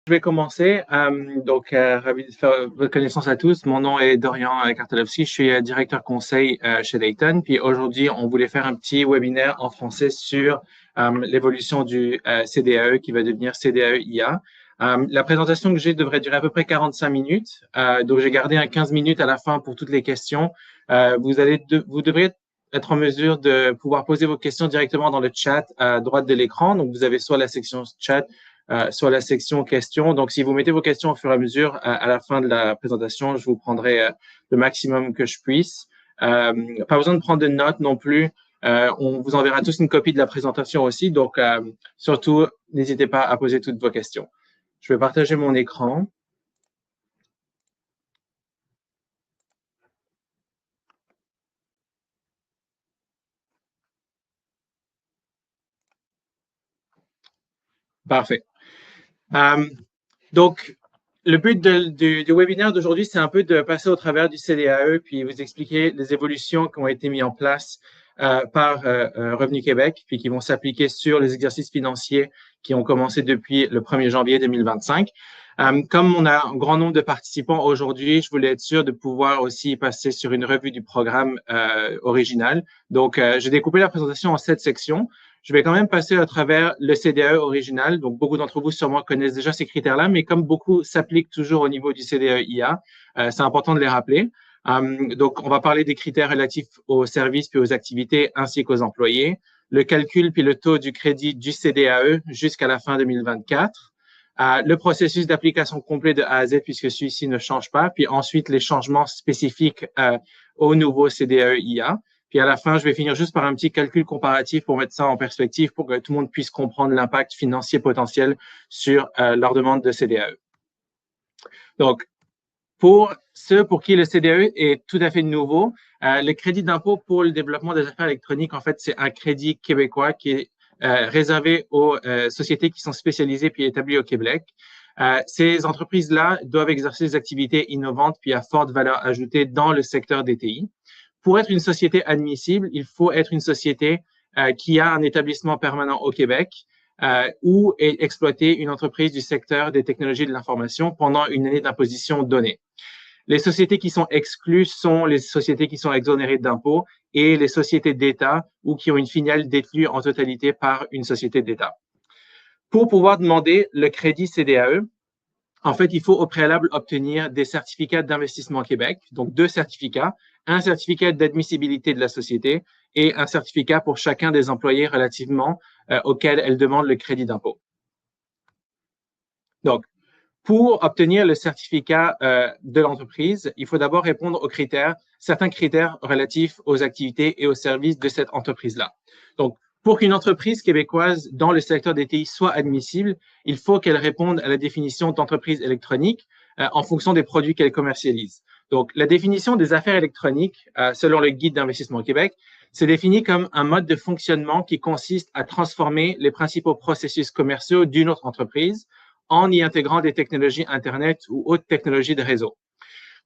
Je vais commencer. Ravi de faire votre connaissance à tous. Mon nom est Dorian Kartolovski. Je suis directeur conseil chez Dayton. Puis aujourd'hui, on voulait faire un petit webinaire en français sur l'évolution du CDAE qui va devenir CDAE IA. La présentation que j'ai devrait durer à peu près 45 minutes. Donc, j'ai gardé un 15 minutes à la fin pour toutes les questions. Vous devrez être en mesure de pouvoir poser vos questions directement dans le chat à droite de l'écran. Donc, vous avez soit la section chat, sur la section questions. Donc, si vous mettez vos questions au fur et à mesure, à la fin de la présentation, je vous prendrai le maximum que je puisse. Pas besoin de prendre de notes non plus. On vous enverra tous une copie de la présentation aussi. Donc, surtout, n'hésitez pas à poser toutes vos questions. Je vais partager mon écran. Parfait. Donc, le but du webinaire d'aujourd'hui, c'est un peu de passer au travers du CDAE puis vous expliquer les évolutions qui ont été mises en place par Revenu Québec puis qui vont s'appliquer sur les exercices financiers qui ont commencé depuis le 1er janvier 2025. Comme on a un grand nombre de participants aujourd'hui, je voulais être sûr de pouvoir aussi passer sur une revue du programme original. Donc, j'ai découpé la présentation en 7 sections. Je vais quand même passer à travers le CDAE original. Donc, beaucoup d'entre vous sûrement connaissent déjà ces critères-là, mais comme beaucoup s'appliquent toujours au niveau du CDAE IA, c'est important de les rappeler. Donc, on va parler des critères relatifs aux services puis aux activités ainsi qu'aux employés, le calcul puis le taux du crédit du CDAE jusqu'à la fin 2024, le processus d'application complet de A à Z puisque celui-ci ne change pas, puis ensuite les changements spécifiques au nouveau CDAE IA. Puis à la fin, je vais finir juste par un petit calcul comparatif pour mettre ça en perspective pour que tout le monde puisse comprendre l'impact financier potentiel sur leur demande de CDAE. Donc, pour ceux pour qui le CDAE est tout à fait nouveau, le crédit d'impôt pour le développement des affaires électroniques, en fait, c'est un crédit québécois qui est réservé aux sociétés qui sont spécialisées puis établies au Québec. Ces entreprises-là doivent exercer des activités innovantes puis à forte valeur ajoutée dans le secteur des TI. Pour être une société admissible, il faut être une société qui a un établissement permanent au Québec ou exploiter une entreprise du secteur des technologies de l'information pendant une année d'imposition donnée. Les sociétés qui sont exclues sont les sociétés qui sont exonérées d'impôts et les sociétés d'État ou qui ont une filiale détenue en totalité par une société d'État. Pour pouvoir demander le crédit CDAE, en fait, il faut au préalable obtenir des certificats d'investissement Québec, donc 2 certificats, un certificat d'admissibilité de la société et un certificat pour chacun des employés relativement auxquels elle demande le crédit d'impôt. Donc, pour obtenir le certificat de l'entreprise, il faut d'abord répondre aux critères, certains critères relatifs aux activités et aux services de cette entreprise-là. Donc, pour qu'une entreprise québécoise dans le secteur des TI soit admissible, il faut qu'elle réponde à la définition d'entreprise électronique en fonction des produits qu'elle commercialise. Donc, la définition des affaires électroniques, selon le Guide d'investissement au Québec, c'est défini comme un mode de fonctionnement qui consiste à transformer les principaux processus commerciaux d'une autre entreprise en y intégrant des technologies Internet ou autres technologies de réseau.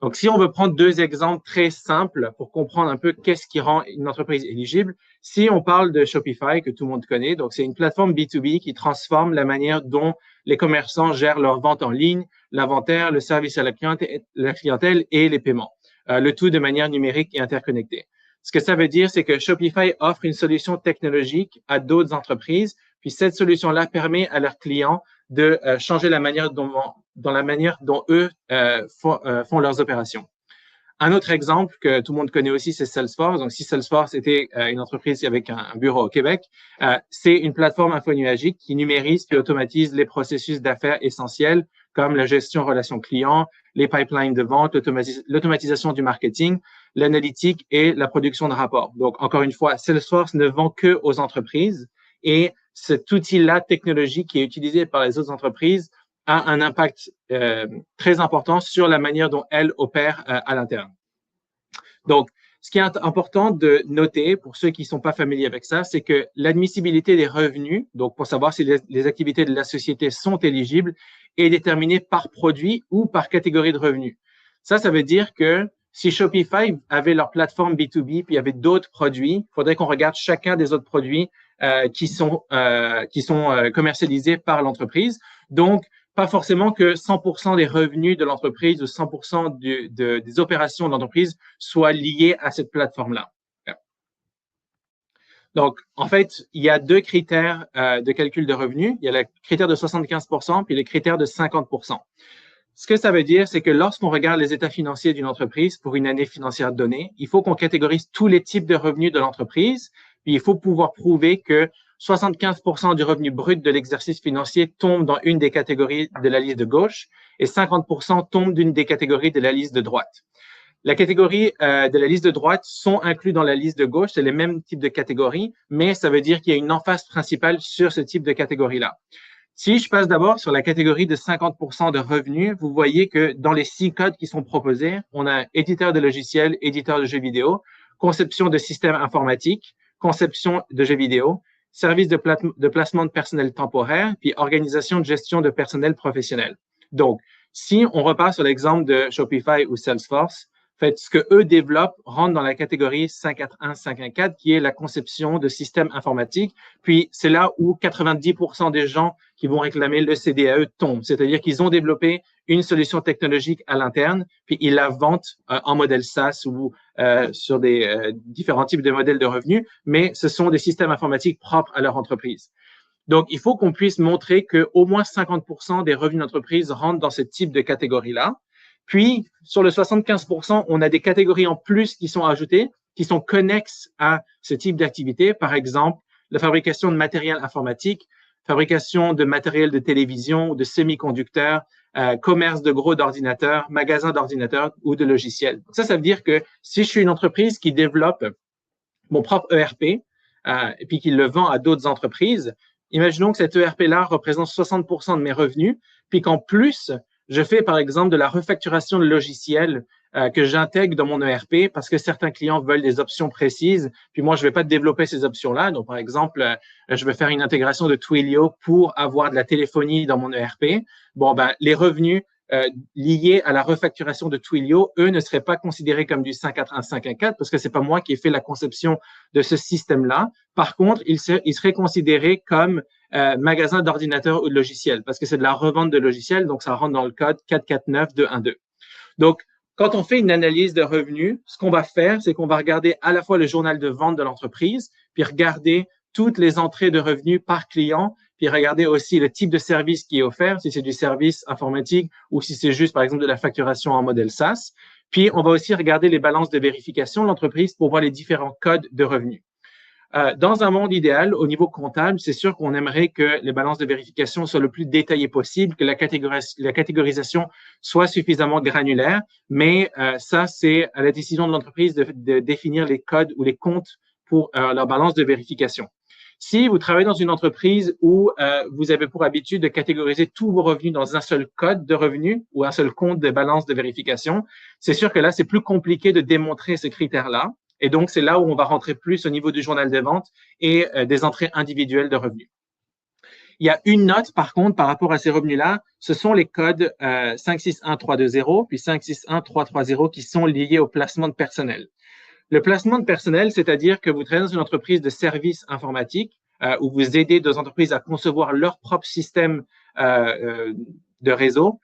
Donc, si on veut prendre 2 exemples très simples pour comprendre un peu qu'est-ce qui rend une entreprise éligible, si on parle de Shopify, que tout le monde connaît, donc c'est une plateforme B2B qui transforme la manière dont les commerçants gèrent leurs ventes en ligne, l'inventaire, le service à la clientèle et les paiements, le tout de manière numérique et interconnectée. Ce que ça veut dire, c'est que Shopify offre une solution technologique à d'autres entreprises, puis cette solution-là permet à leurs clients de changer la manière dont eux font leurs opérations. Un autre exemple que tout le monde connaît aussi, c'est Salesforce. Donc, si Salesforce était une entreprise avec un bureau au Québec, c'est une plateforme infonuagique qui numérise puis automatise les processus d'affaires essentiels comme la gestion relations clients, les pipelines de vente, l'automatisation du marketing, l'analytique et la production de rapports. Donc, encore une fois, Salesforce ne vend que aux entreprises et cet outil-là technologique qui est utilisé par les autres entreprises a un impact très important sur la manière dont elles opèrent à l'interne. Donc, ce qui est important de noter pour ceux qui ne sont pas familiers avec ça, c'est que l'admissibilité des revenus, donc pour savoir si les activités de la société sont éligibles, est déterminée par produit ou par catégorie de revenus. Ça veut dire que si Shopify avait leur plateforme B2B puis il y avait d'autres produits, il faudrait qu'on regarde chacun des autres produits qui sont commercialisés par l'entreprise. Donc, pas forcément que 100% des revenus de l'entreprise ou 100% des opérations de l'entreprise soient liés à cette plateforme-là. Donc, en fait, il y a deux critères de calcul de revenus. Il y a le critère de 75% puis le critère de 50%. Ce que ça veut dire, c'est que lorsqu'on regarde les états financiers d'une entreprise pour une année financière donnée, il faut qu'on catégorise tous les types de revenus de l'entreprise, puis il faut pouvoir prouver que 75% du revenu brut de l'exercice financier tombe dans une des catégories de la liste de gauche et 50% tombe d'une des catégories de la liste de droite. La catégorie de la liste de droite sont inclus dans la liste de gauche, c'est les mêmes types de catégories, mais ça veut dire qu'il y a une emphase principale sur ce type de catégorie-là. Si je passe d'abord sur la catégorie de 50% de revenus, vous voyez que dans les 6 codes qui sont proposés, on a éditeur de logiciels, éditeur de jeux vidéo, conception de systèmes informatiques, conception de jeux vidéo, service de placement de personnel temporaire, puis organisation de gestion de personnel professionnel. Donc, si on repart sur l'exemple de Shopify ou Salesforce, fait, ce que eux développent rentre dans la catégorie 541, 514, qui est la conception de systèmes informatiques. Puis, c'est là où 90% des gens qui vont réclamer le CDAE tombent. C'est-à-dire qu'ils ont développé une solution technologique à l'interne, puis ils la vendent en modèle SaaS ou sur des différents types de modèles de revenus, mais ce sont des systèmes informatiques propres à leur entreprise. Donc, il faut qu'on puisse montrer qu'au moins 50% des revenus d'entreprise rentrent dans ce type de catégorie-là. Puis, sur le 75%, on a des catégories en plus qui sont ajoutées, qui sont connexes à ce type d'activité. Par exemple, la fabrication de matériel informatique, fabrication de matériel de télévision, de semi-conducteurs, commerce de gros d'ordinateurs, magasin d'ordinateurs ou de logiciels. Donc ça veut dire que si je suis une entreprise qui développe mon propre ERP et puis qui le vend à d'autres entreprises, imaginons que cet ERP-là représente 60% de mes revenus, puis qu'en plus, je fais, par exemple, de la refacturation de logiciels que j'intègre dans mon ERP parce que certains clients veulent des options précises. Puis moi, je ne vais pas développer ces options-là. Donc, par exemple, je vais faire une intégration de Twilio pour avoir de la téléphonie dans mon ERP. Bon, ben, les revenus liés à la refacturation de Twilio, eux, ne seraient pas considérés comme du 541, 514 parce que c'est pas moi qui ai fait la conception de ce système-là. Par contre, ils seraient considérés comme magasin d'ordinateurs ou de logiciels parce que c'est de la revente de logiciels, donc ça rentre dans le code 449212. Donc, quand on fait une analyse de revenus, ce qu'on va faire, c'est qu'on va regarder à la fois le journal de vente de l'entreprise, puis regarder toutes les entrées de revenus par client, puis regarder aussi le type de service qui est offert, si c'est du service informatique ou si c'est juste, par exemple, de la facturation en modèle SaaS. Puis, on va aussi regarder les balances de vérification de l'entreprise pour voir les différents codes de revenus. Dans un monde idéal, au niveau comptable, c'est sûr qu'on aimerait que les balances de vérification soient le plus détaillées possible, que la catégorisation soit suffisamment granulaire, mais ça, c'est à la décision de l'entreprise de définir les codes ou les comptes pour leur balance de vérification. Si vous travaillez dans une entreprise où vous avez pour habitude de catégoriser tous vos revenus dans un seul code de revenus ou un seul compte de balance de vérification, c'est sûr que là, c'est plus compliqué de démontrer ce critère-là. Et donc, c'est là où on va rentrer plus au niveau du journal des ventes et des entrées individuelles de revenus. Il y a une note, par contre, par rapport à ces revenus-là, ce sont les codes 561320 puis 561330 qui sont liés au placement de personnel. Le placement de personnel, c'est-à-dire que vous travaillez dans une entreprise de services informatiques où vous aidez deux entreprises à concevoir leur propre système de réseau.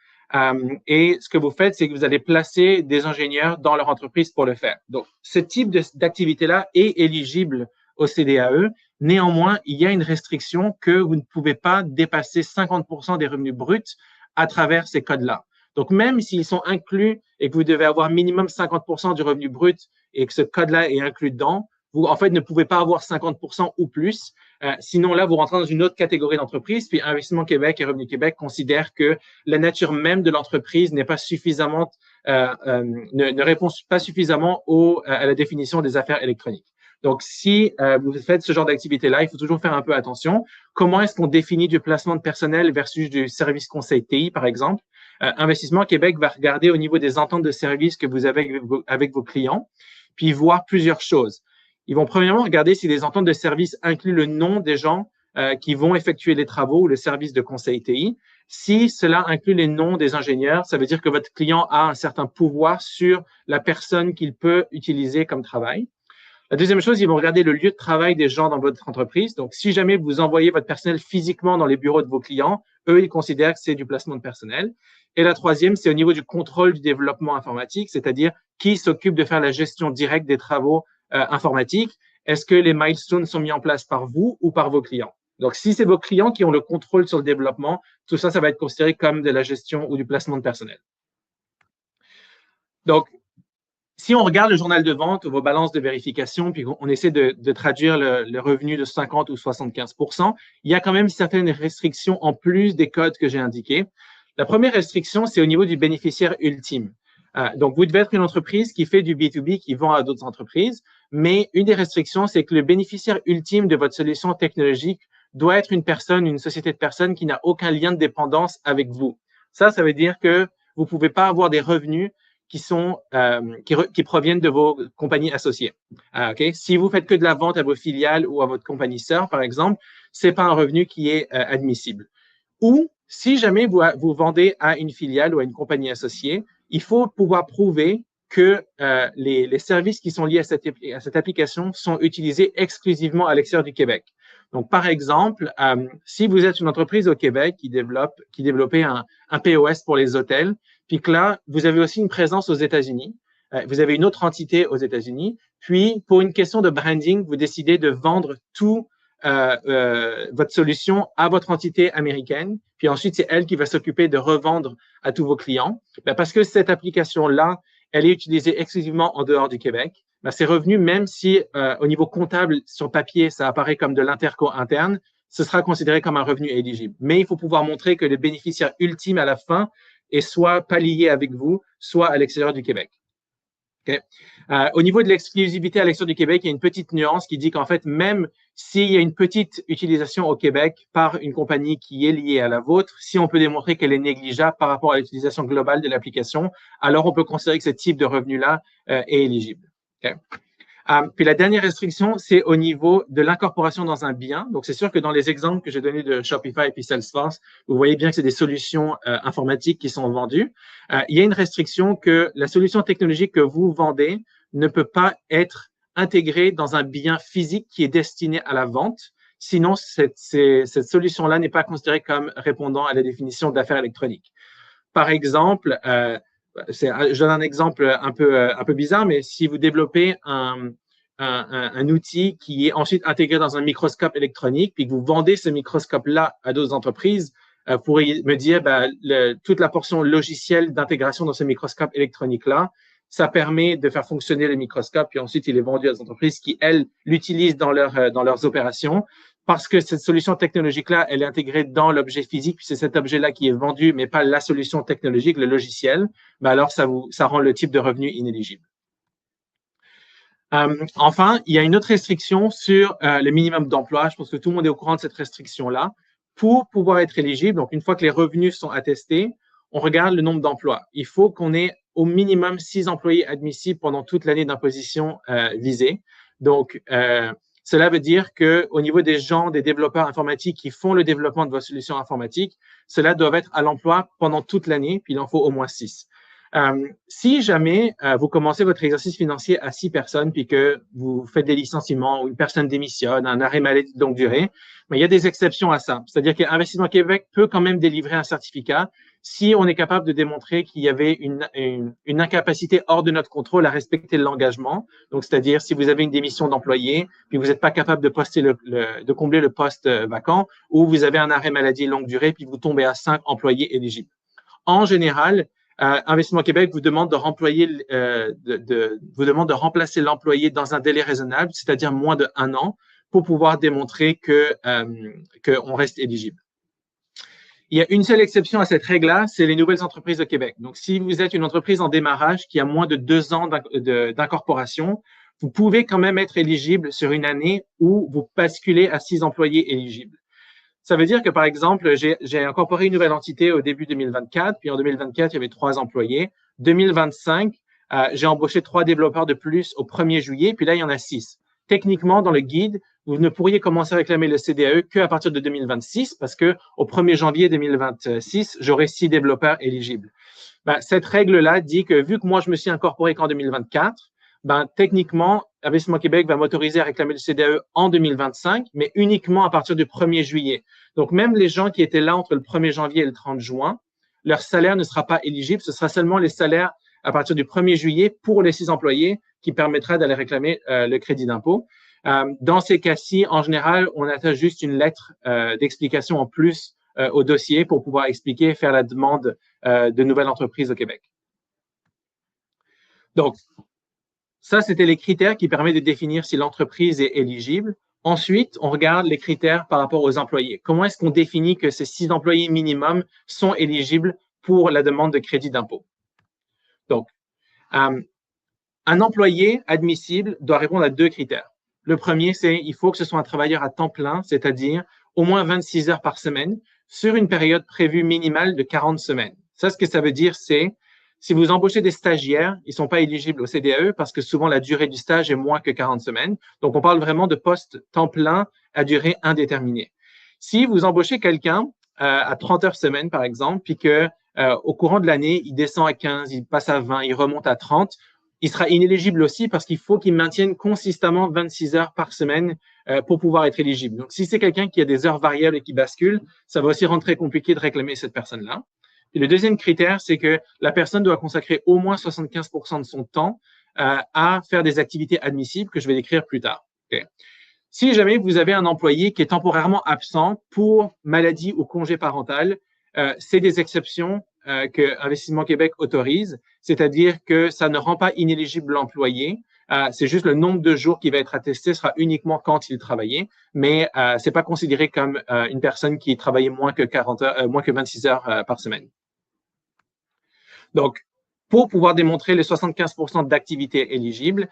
Et ce que vous faites, c'est que vous allez placer des ingénieurs dans leur entreprise pour le faire. Donc, ce type d'activité-là est éligible au CDAE. Néanmoins, il y a une restriction que vous ne pouvez pas dépasser 50% des revenus bruts à travers ces codes-là. Donc, même s'ils sont inclus et que vous devez avoir minimum 50% du revenu brut et que ce code-là est inclus dedans, vous, en fait, ne pouvez pas avoir 50% ou plus. Sinon, là, vous rentrez dans une autre catégorie d'entreprise. Puis, Investissement Québec et Revenu Québec considèrent que la nature même de l'entreprise n'est pas suffisamment, ne répond pas suffisamment à la définition des affaires électroniques. Donc, si vous faites ce genre d'activité-là, il faut toujours faire un peu attention. Comment est-ce qu'on définit du placement de personnel versus du service conseil TI, par exemple? Investissement Québec va regarder au niveau des ententes de services que vous avez avec vos clients, puis voir plusieurs choses. Ils vont premièrement regarder si les ententes de service incluent le nom des gens qui vont effectuer les travaux ou le service de conseil TI. Si cela inclut les noms des ingénieurs, ça veut dire que votre client a un certain pouvoir sur la personne qu'il peut utiliser comme travail. La deuxième chose, ils vont regarder le lieu de travail des gens dans votre entreprise. Donc, si jamais vous envoyez votre personnel physiquement dans les bureaux de vos clients, eux, ils considèrent que c'est du placement de personnel. Et la troisième, c'est au niveau du contrôle du développement informatique, c'est-à-dire qui s'occupe de faire la gestion directe des travaux informatiques. Est-ce que les milestones sont mis en place par vous ou par vos clients? Donc, si c'est vos clients qui ont le contrôle sur le développement, tout ça, ça va être considéré comme de la gestion ou du placement de personnel. Donc, si on regarde le journal de vente ou vos balances de vérification, puis on essaie de traduire le revenu de 50 ou 75%, il y a quand même certaines restrictions en plus des codes que j'ai indiqués. La première restriction, c'est au niveau du bénéficiaire ultime. Donc, vous devez être une entreprise qui fait du B2B, qui vend à d'autres entreprises, mais une des restrictions, c'est que le bénéficiaire ultime de votre solution technologique doit être une personne, une société de personnes qui n'a aucun lien de dépendance avec vous. Ça veut dire que vous ne pouvez pas avoir des revenus qui proviennent de vos compagnies associées. Okay? Si vous faites que de la vente à vos filiales ou à votre compagnie sœur, par exemple, c'est pas un revenu qui est admissible. Ou si jamais vous vendez à une filiale ou à une compagnie associée, il faut pouvoir prouver que les services qui sont liés à cette application sont utilisés exclusivement à l'extérieur du Québec. Donc, par exemple, si vous êtes une entreprise au Québec qui développait un POS pour les hôtels, puis que là, vous avez aussi une présence aux États-Unis, vous avez une autre entité aux États-Unis, puis pour une question de branding, vous décidez de vendre tout votre solution à votre entité américaine, puis ensuite, c'est elle qui va s'occuper de revendre à tous vos clients. Parce que cette application-là, elle est utilisée exclusivement en dehors du Québec, c'est revenu, même si au niveau comptable, sur papier, ça apparaît comme de l'interco interne, ce sera considéré comme un revenu éligible. Mais il faut pouvoir montrer que le bénéficiaire ultime à la fin est soit pas lié avec vous, soit à l'extérieur du Québec. Okay. Au niveau de l'exclusivité à l'extérieur du Québec, il y a une petite nuance qui dit qu'en fait, même s'il y a une petite utilisation au Québec par une compagnie qui est liée à la vôtre, si on peut démontrer qu'elle est négligeable par rapport à l'utilisation globale de l'application, alors on peut considérer que ce type de revenu-là est éligible. Okay. Puis la dernière restriction, c'est au niveau de l'incorporation dans un bien. Donc, c'est sûr que dans les exemples que j'ai donnés de Shopify et puis Salesforce, vous voyez bien que c'est des solutions informatiques qui sont vendues. Il y a une restriction que la solution technologique que vous vendez ne peut pas être intégrée dans un bien physique qui est destiné à la vente. Sinon, cette solution-là n'est pas considérée comme répondant à la définition d'affaires électroniques. Par exemple, je donne un exemple un peu bizarre, mais si vous développez un outil qui est ensuite intégré dans un microscope électronique, puis que vous vendez ce microscope-là à d'autres entreprises, vous pourriez me dire, toute la portion logicielle d'intégration dans ce microscope électronique-là, ça permet de faire fonctionner le microscope, puis ensuite il est vendu à des entreprises qui, elles, l'utilisent dans leurs opérations. Parce que cette solution technologique-là, elle est intégrée dans l'objet physique, puis c'est cet objet-là qui est vendu, mais pas la solution technologique, le logiciel, alors ça rend le type de revenu inéligible. Enfin, il y a une autre restriction sur le minimum d'emploi. Je pense que tout le monde est au courant de cette restriction-là. Pour pouvoir être éligible, donc une fois que les revenus sont attestés, on regarde le nombre d'emplois. Il faut qu'on ait au minimum 6 employés admissibles pendant toute l'année d'imposition visée. Donc, cela veut dire qu'au niveau des gens, des développeurs informatiques qui font le développement de vos solutions informatiques, cela doit être à l'emploi pendant toute l'année, puis il en faut au moins 6. Si jamais vous commencez votre exercice financier à 6 personnes, puis que vous faites des licenciements ou une personne démissionne, un arrêt maladie de longue durée, mais il y a des exceptions à ça. C'est-à-dire qu'Investissement Québec peut quand même délivrer un certificat si on est capable de démontrer qu'il y avait une incapacité hors de notre contrôle à respecter l'engagement. Donc, c'est-à-dire si vous avez une démission d'employé, puis vous n'êtes pas capable de de combler le poste vacant, ou vous avez un arrêt maladie longue durée, puis vous tombez à 5 employés éligibles. En général, Investissement Québec vous demande vous demande de remplacer l'employé dans un délai raisonnable, c'est-à-dire moins de 1 an, pour pouvoir démontrer qu'on reste éligible. Il y a une seule exception à cette règle-là, c'est les nouvelles entreprises de Québec. Donc, si vous êtes une entreprise en démarrage qui a moins de 2 ans d'incorporation, vous pouvez quand même être éligible sur une année où vous basculez à 6 employés éligibles. Ça veut dire que, par exemple, j'ai incorporé une nouvelle entité au début 2024, puis en 2024, il y avait 3 employés. 2025, j'ai embauché 3 développeurs de plus au 1er juillet, puis là, il y en a 6. Techniquement, dans le guide, vous ne pourriez commencer à réclamer le CDAE qu'à partir de 2026, parce que au 1er janvier 2026, j'aurai 6 développeurs éligibles. Cette règle-là dit que vu que moi, je me suis incorporé qu'en 2024, techniquement, Investissement Québec va m'autoriser à réclamer le CDAE en 2025, mais uniquement à partir du 1er juillet. Donc, même les gens qui étaient là entre le 1er janvier et le 30 juin, leur salaire ne sera pas éligible. Ce sera seulement les salaires à partir du 1er juillet pour les 6 employés qui permettra d'aller réclamer le crédit d'impôt. Dans ces cas-ci, en général, on attache juste une lettre d'explication en plus au dossier pour pouvoir expliquer et faire la demande de nouvelles entreprises au Québec. Donc, ça, c'était les critères qui permettent de définir si l'entreprise est éligible. Ensuite, on regarde les critères par rapport aux employés. Comment est-ce qu'on définit que ces 6 employés minimum sont éligibles pour la demande de crédit d'impôt? Donc, un employé admissible doit répondre à 2 critères. Le premier, c'est il faut que ce soit un travailleur à temps plein, c'est-à-dire au moins 26 heures par semaine sur une période prévue minimale de 40 semaines. Ça, ce que ça veut dire, c'est si vous embauchez des stagiaires, ils ne sont pas éligibles au CDAE parce que souvent la durée du stage est moins que 40 semaines. Donc, on parle vraiment de postes temps plein à durée indéterminée. Si vous embauchez quelqu'un à 30 heures semaine, par exemple, puis que au courant de l'année, il descend à 15, il passe à 20, il remonte à 30, il sera inéligible aussi parce qu'il faut qu'il maintienne consistamment 26 heures par semaine pour pouvoir être éligible. Donc, si c'est quelqu'un qui a des heures variables et qui bascule, ça va aussi rendre très compliqué de réclamer cette personne-là. Et le deuxième critère, c'est que la personne doit consacrer au moins 75% de son temps à faire des activités admissibles que je vais décrire plus tard. Okay. Si jamais vous avez un employé qui est temporairement absent pour maladie ou congé parental, c'est des exceptions que Investissement Québec autorise, c'est-à-dire que ça ne rend pas inéligible l'employé. C'est juste le nombre de jours qui va être attesté sera uniquement quand il travaillait, mais c'est pas considéré comme une personne qui travaillait moins que 40 heures, moins que 26 heures par semaine. Donc, pour pouvoir démontrer les 75% d'activités éligibles,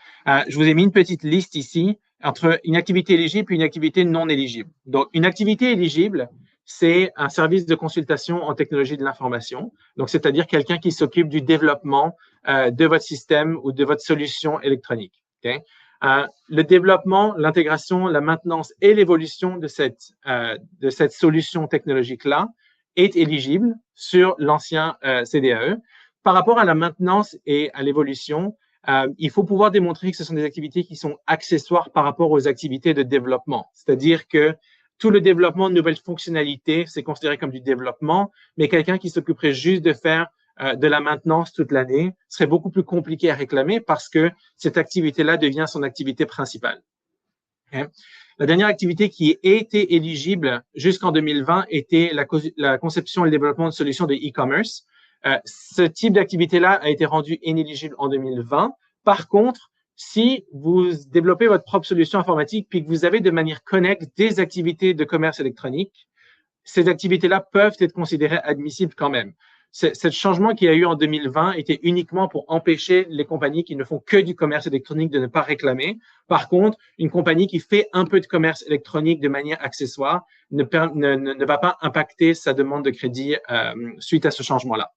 je vous ai mis une petite liste ici entre une activité éligible et une activité non éligible. Donc, une activité éligible, c'est un service de consultation en technologie de l'information. Donc, c'est-à-dire quelqu'un qui s'occupe du développement de votre système ou de votre solution électronique. Okay? Le développement, l'intégration, la maintenance et l'évolution de cette solution technologique-là est éligible sur l'ancien CDAE. Par rapport à la maintenance et à l'évolution, il faut pouvoir démontrer que ce sont des activités qui sont accessoires par rapport aux activités de développement. C'est-à-dire que tout le développement de nouvelles fonctionnalités, c'est considéré comme du développement, mais quelqu'un qui s'occuperait juste de faire de la maintenance toute l'année serait beaucoup plus compliqué à réclamer parce que cette activité-là devient son activité principale. Okay? La dernière activité qui était éligible jusqu'en 2020 était la conception et le développement de solutions de e-commerce. Ce type d'activité-là a été rendu inéligible en 2020. Par contre, si vous développez votre propre solution informatique puis que vous avez de manière connexe des activités de commerce électronique, ces activités-là peuvent être considérées admissibles quand même. Ce changement qu'il y a eu en 2020 était uniquement pour empêcher les compagnies qui ne font que du commerce électronique de ne pas réclamer. Par contre, une compagnie qui fait un peu de commerce électronique de manière accessoire ne va pas impacter sa demande de crédit suite à ce changement-là.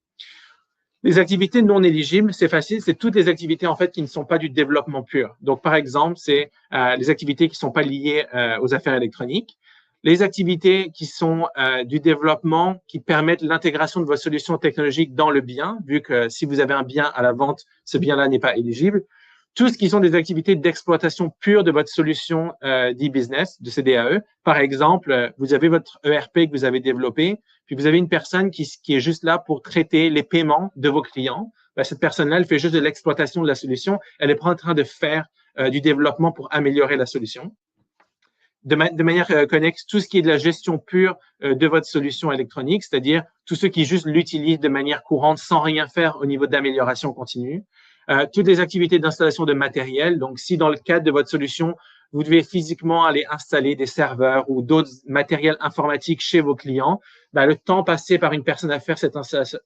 Les activités non éligibles, c'est facile, c'est toutes les activités en fait qui ne sont pas du développement pur. Donc, par exemple, c'est les activités qui ne sont pas liées aux affaires électroniques, les activités qui sont du développement qui permettent l'intégration de votre solution technologique dans le bien, vu que si vous avez un bien à la vente, ce bien-là n'est pas éligible. Tout ce qui sont des activités d'exploitation pure de votre solution d'e-business, de CDAE. Par exemple, vous avez votre ERP que vous avez développé, puis vous avez une personne qui est juste là pour traiter les paiements de vos clients. Ben, cette personne-là, elle fait juste de l'exploitation de la solution. Elle n'est pas en train de faire du développement pour améliorer la solution. De manière connexe, tout ce qui est de la gestion pure de votre solution électronique, c'est-à-dire tous ceux qui juste l'utilisent de manière courante sans rien faire au niveau d'amélioration continue. Toutes les activités d'installation de matériel. Donc, si dans le cadre de votre solution, vous devez physiquement aller installer des serveurs ou d'autres matériels informatiques chez vos clients, ben, le temps passé par une personne à faire cette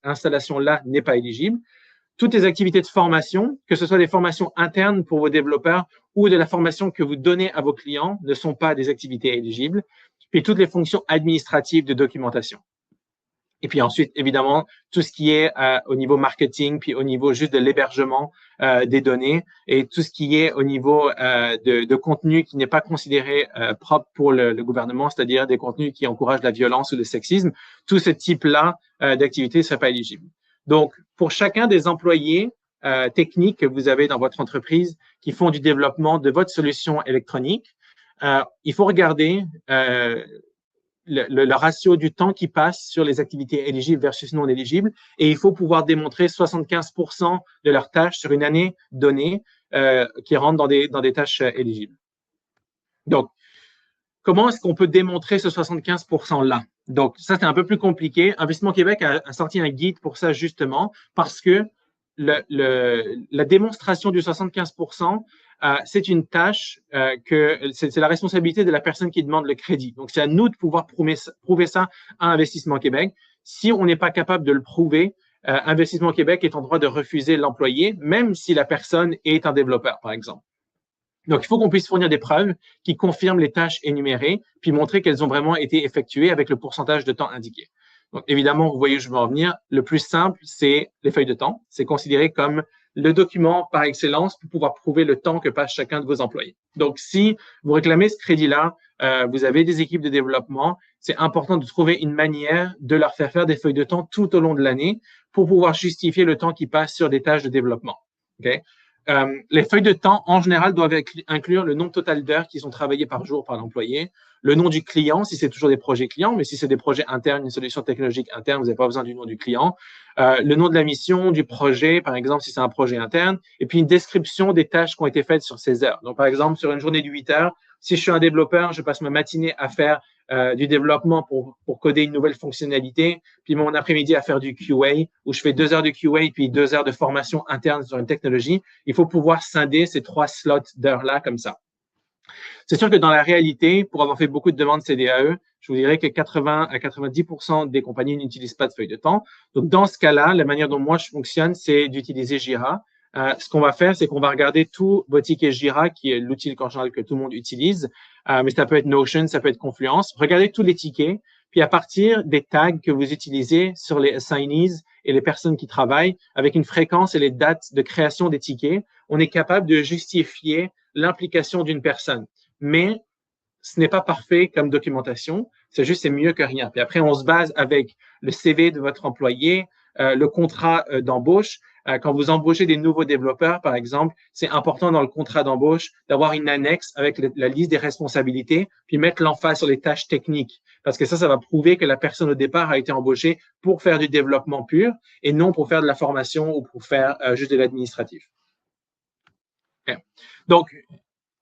installation-là n'est pas éligible. Toutes les activités de formation, que ce soit des formations internes pour vos développeurs ou de la formation que vous donnez à vos clients, ne sont pas des activités éligibles. Puis toutes les fonctions administratives de documentation. Et puis ensuite, évidemment, tout ce qui est au niveau marketing, puis au niveau juste de l'hébergement des données et tout ce qui est au niveau de contenu qui n'est pas considéré propre pour le gouvernement, c'est-à-dire des contenus qui encouragent la violence ou le sexisme, tout ce type-là d'activité ne serait pas éligible. Donc, pour chacun des employés techniques que vous avez dans votre entreprise qui font du développement de votre solution électronique, il faut regarder le ratio du temps qui passe sur les activités éligibles versus non éligibles et il faut pouvoir démontrer 75% de leurs tâches sur une année donnée qui rentrent dans des tâches éligibles. Donc, comment est-ce qu'on peut démontrer ce 75%-là? Donc, ça, c'est un peu plus compliqué. Investissement Québec a sorti un guide pour ça, justement, parce que la démonstration du 75%, c'est une tâche que c'est la responsabilité de la personne qui demande le crédit. Donc, c'est à nous de pouvoir prouver ça à Investissement Québec. Si on n'est pas capable de le prouver, Investissement Québec est en droit de refuser l'employé, même si la personne est un développeur, par exemple. Donc, il faut qu'on puisse fournir des preuves qui confirment les tâches énumérées, puis montrer qu'elles ont vraiment été effectuées avec le pourcentage de temps indiqué. Donc, évidemment, vous voyez où je veux en venir. Le plus simple, c'est les feuilles de temps. C'est considéré comme le document par excellence pour pouvoir prouver le temps que passe chacun de vos employés. Donc, si vous réclamez ce crédit-là, vous avez des équipes de développement, c'est important de trouver une manière de leur faire des feuilles de temps tout au long de l'année pour pouvoir justifier le temps qui passe sur des tâches de développement. Okay? Les feuilles de temps, en général, doivent inclure le nombre total d'heures qui sont travaillées par jour par l'employé, le nom du client, si c'est toujours des projets clients, mais si c'est des projets internes, une solution technologique interne, vous n'avez pas besoin du nom du client, le nom de la mission, du projet, par exemple, si c'est un projet interne, et puis une description des tâches qui ont été faites sur ces heures. Donc, par exemple, sur une journée de 8 heures, si je suis un développeur, je passe ma matinée à faire du développement pour coder une nouvelle fonctionnalité, puis mon après-midi à faire du QA, où je fais 2 heures de QA, puis 2 heures de formation interne sur une technologie. Il faut pouvoir scinder ces 3 slots d'heures-là comme ça. C'est sûr que dans la réalité, pour avoir fait beaucoup de demandes CDAE, je vous dirais que 80 à 90% des compagnies n'utilisent pas de feuille de temps. Donc, dans ce cas-là, la manière dont moi je fonctionne, c'est d'utiliser Jira. Ce qu'on va faire, c'est qu'on va regarder tous vos tickets Jira, qui est l'outil en général que tout le monde utilise, mais ça peut être Notion, ça peut être Confluence. Regardez tous les tickets, puis à partir des tags que vous utilisez sur les assignees et les personnes qui travaillent, avec une fréquence et les dates de création des tickets, on est capable de justifier l'implication d'une personne. Mais ce n'est pas parfait comme documentation, c'est mieux que rien. Puis après, on se base avec le CV de votre employé, le contrat d'embauche. Quand vous embauchez des nouveaux développeurs, par exemple, c'est important dans le contrat d'embauche d'avoir une annexe avec la liste des responsabilités, puis mettre l'emphase sur les tâches techniques. Parce que ça va prouver que la personne au départ a été embauchée pour faire du développement pur et non pour faire de la formation ou pour faire juste de l'administratif. Okay. Donc,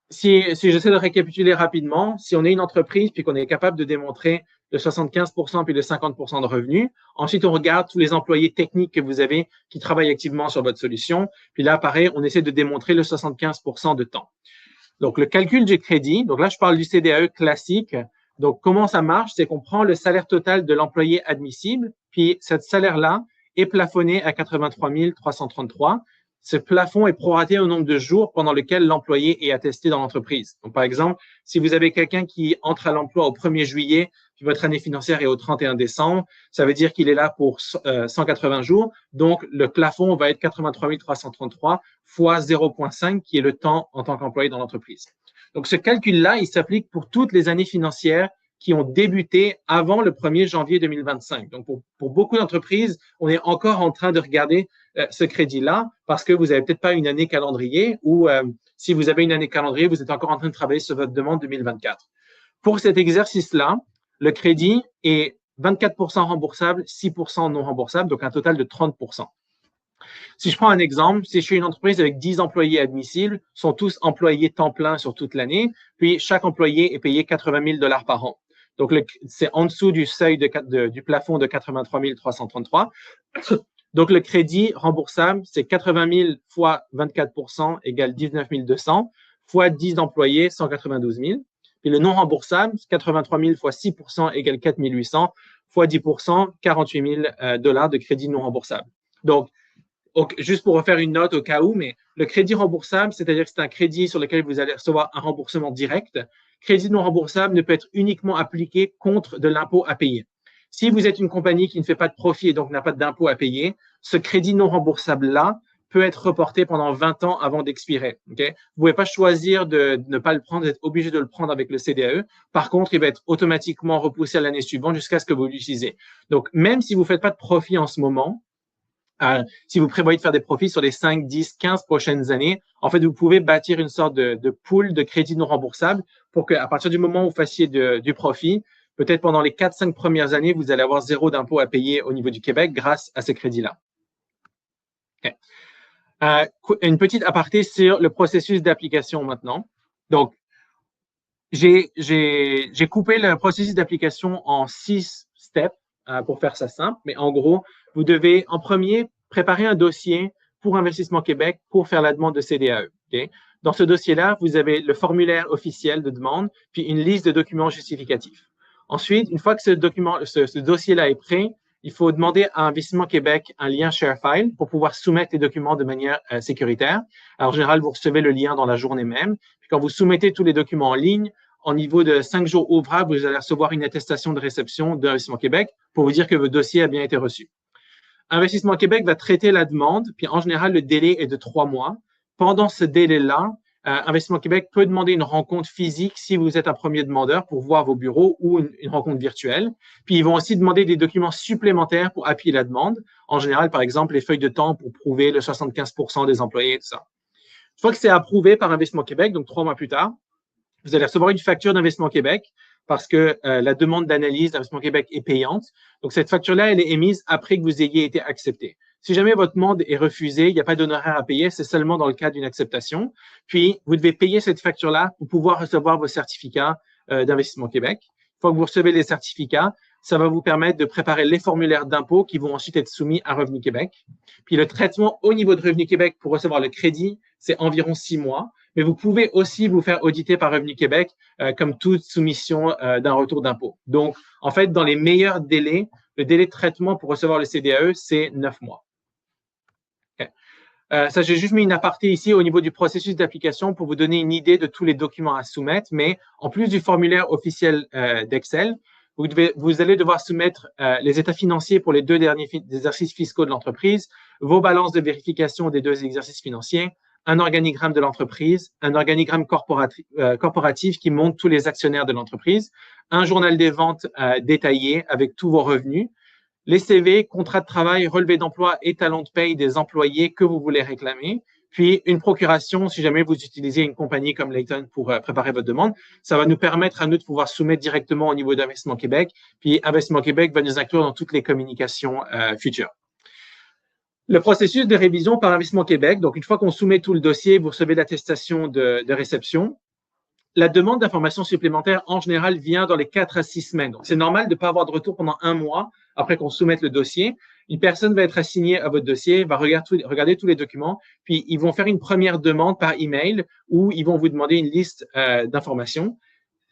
si j'essaie de récapituler rapidement, si on est une entreprise puis qu'on est capable de démontrer le 75% puis le 50% de revenus, ensuite on regarde tous les employés techniques que vous avez qui travaillent activement sur votre solution, puis là, pareil, on essaie de démontrer le 75% de temps. Donc, le calcul du crédit, donc là, je parle du CDAE classique. Donc, comment ça marche? C'est qu'on prend le salaire total de l'employé admissible, puis ce salaire-là est plafonné à 83 333. Ce plafond est proraté au nombre de jours pendant lequel l'employé est attesté dans l'entreprise. Donc, par exemple, si vous avez quelqu'un qui entre à l'emploi au 1er juillet, puis votre année financière est au 31 décembre, ça veut dire qu'il est là pour 180 jours. Donc, le plafond va être 83 333 fois 0,5, qui est le temps en tant qu'employé dans l'entreprise. Donc, ce calcul-là, il s'applique pour toutes les années financières qui ont débuté avant le 1er janvier 2025. Donc, pour beaucoup d'entreprises, on est encore en train de regarder ce crédit-là parce que vous n'avez peut-être pas une année calendrier ou si vous avez une année calendrier, vous êtes encore en train de travailler sur votre demande 2024. Pour cet exercice-là, le crédit est 24% remboursable, 6% non remboursable, donc un total de 30%. Si je prends un exemple, si je suis une entreprise avec 10 employés admissibles, sont tous employés temps plein sur toute l'année, puis chaque employé est payé 80 000 $ par an. Donc, c'est en dessous du seuil du plafond de 83 333. Donc, le crédit remboursable, c'est 80 000 fois 24% égale 19 200 fois 10 employés, 192 000. Puis le non remboursable, 83 000 fois 6% égale 4 800 fois 10%, 48 000 $ de crédit non remboursable. Donc, juste pour refaire une note au cas où, mais le crédit remboursable, c'est-à-dire que c'est un crédit sur lequel vous allez recevoir un remboursement direct. Crédit non remboursable ne peut être uniquement appliqué contre de l'impôt à payer. Si vous êtes une compagnie qui ne fait pas de profit et donc n'a pas d'impôt à payer, ce crédit non remboursable-là peut être reporté pendant 20 ans avant d'expirer. Okay? Vous ne pouvez pas choisir de ne pas le prendre, vous êtes obligé de le prendre avec le CDAE. Par contre, il va être automatiquement repoussé à l'année suivante jusqu'à ce que vous l'utilisez. Donc, même si vous ne faites pas de profit en ce moment, Si vous prévoyez de faire des profits sur les 5, 10, 15 prochaines années, en fait, vous pouvez bâtir une sorte de pool de crédits non remboursables pour qu'à partir du moment où vous fassiez du profit, peut-être pendant les 4-5 premières années, vous allez avoir 0 d'impôt à payer au niveau du Québec grâce à ces crédits-là. Okay. Une petite aparté sur le processus d'application maintenant. Donc, j'ai coupé le processus d'application en 6 steps pour faire ça simple, mais en gros, vous devez en premier préparer un dossier pour Investissement Québec pour faire la demande de CDAE. Okay? Dans ce dossier-là, vous avez le formulaire officiel de demande, puis une liste de documents justificatifs. Ensuite, une fois que ce dossier-là est prêt, il faut demander à Investissement Québec un lien ShareFile pour pouvoir soumettre les documents de manière sécuritaire. Alors, en général, vous recevez le lien dans la journée même. Puis quand vous soumettez tous les documents en ligne, en niveau de 5 jours ouvrables, vous allez recevoir une attestation de réception d'Investissement Québec pour vous dire que votre dossier a bien été reçu. Investissement Québec va traiter la demande, puis en général, le délai est de 3 mois. Pendant ce délai-là, Investissement Québec peut demander une rencontre physique si vous êtes un premier demandeur pour voir vos bureaux ou une rencontre virtuelle. Puis, ils vont aussi demander des documents supplémentaires pour appuyer la demande. En général, par exemple, les feuilles de temps pour prouver le 75% des employés et tout ça. Une fois que c'est approuvé par Investissement Québec, donc 3 mois plus tard, vous allez recevoir une facture d'Investissement Québec parce que la demande d'analyse d'Investissement Québec est payante. Donc, cette facture-là, elle est émise après que vous ayez été accepté. Si jamais votre demande est refusée, il n'y a pas d'honoraire à payer, c'est seulement dans le cas d'une acceptation. Puis, vous devez payer cette facture-là pour pouvoir recevoir vos certificats d'Investissement Québec. Une fois que vous recevez les certificats, ça va vous permettre de préparer les formulaires d'impôt qui vont ensuite être soumis à Revenu Québec. Puis, le traitement au niveau de Revenu Québec pour recevoir le crédit, c'est environ 6 mois. Mais vous pouvez aussi vous faire auditer par Revenu Québec comme toute soumission d'un retour d'impôt. Donc, en fait, dans les meilleurs délais, le délai de traitement pour recevoir le CDAE, c'est 9 mois. Okay. Ça, j'ai juste mis une aparté ici au niveau du processus d'application pour vous donner une idée de tous les documents à soumettre. Mais en plus du formulaire officiel d'Excel, vous allez devoir soumettre les états financiers pour les 2 derniers exercices fiscaux de l'entreprise, vos balances de vérification des 2 exercices financiers, un organigramme de l'entreprise, un organigramme corporatif qui montre tous les actionnaires de l'entreprise, un journal des ventes détaillé avec tous vos revenus, les CV, contrats de travail, relevés d'emploi et talons de paye des employés que vous voulez réclamer, puis une procuration si jamais vous utilisez une compagnie comme Layton pour préparer votre demande. Ça va nous permettre à nous de pouvoir soumettre directement au niveau d'Investissement Québec, puis Investissement Québec va nous inclure dans toutes les communications futures. Le processus de révision par Investissement Québec, donc une fois qu'on soumet tout le dossier, vous recevez l'attestation de réception. La demande d'informations supplémentaires, en général, vient dans les 4 à 6 semaines. Donc, c'est normal de ne pas avoir de retour pendant 1 mois après qu'on soumette le dossier. Une personne va être assignée à votre dossier, va regarder tous les documents, puis ils vont faire une première demande par email où ils vont vous demander une liste d'informations.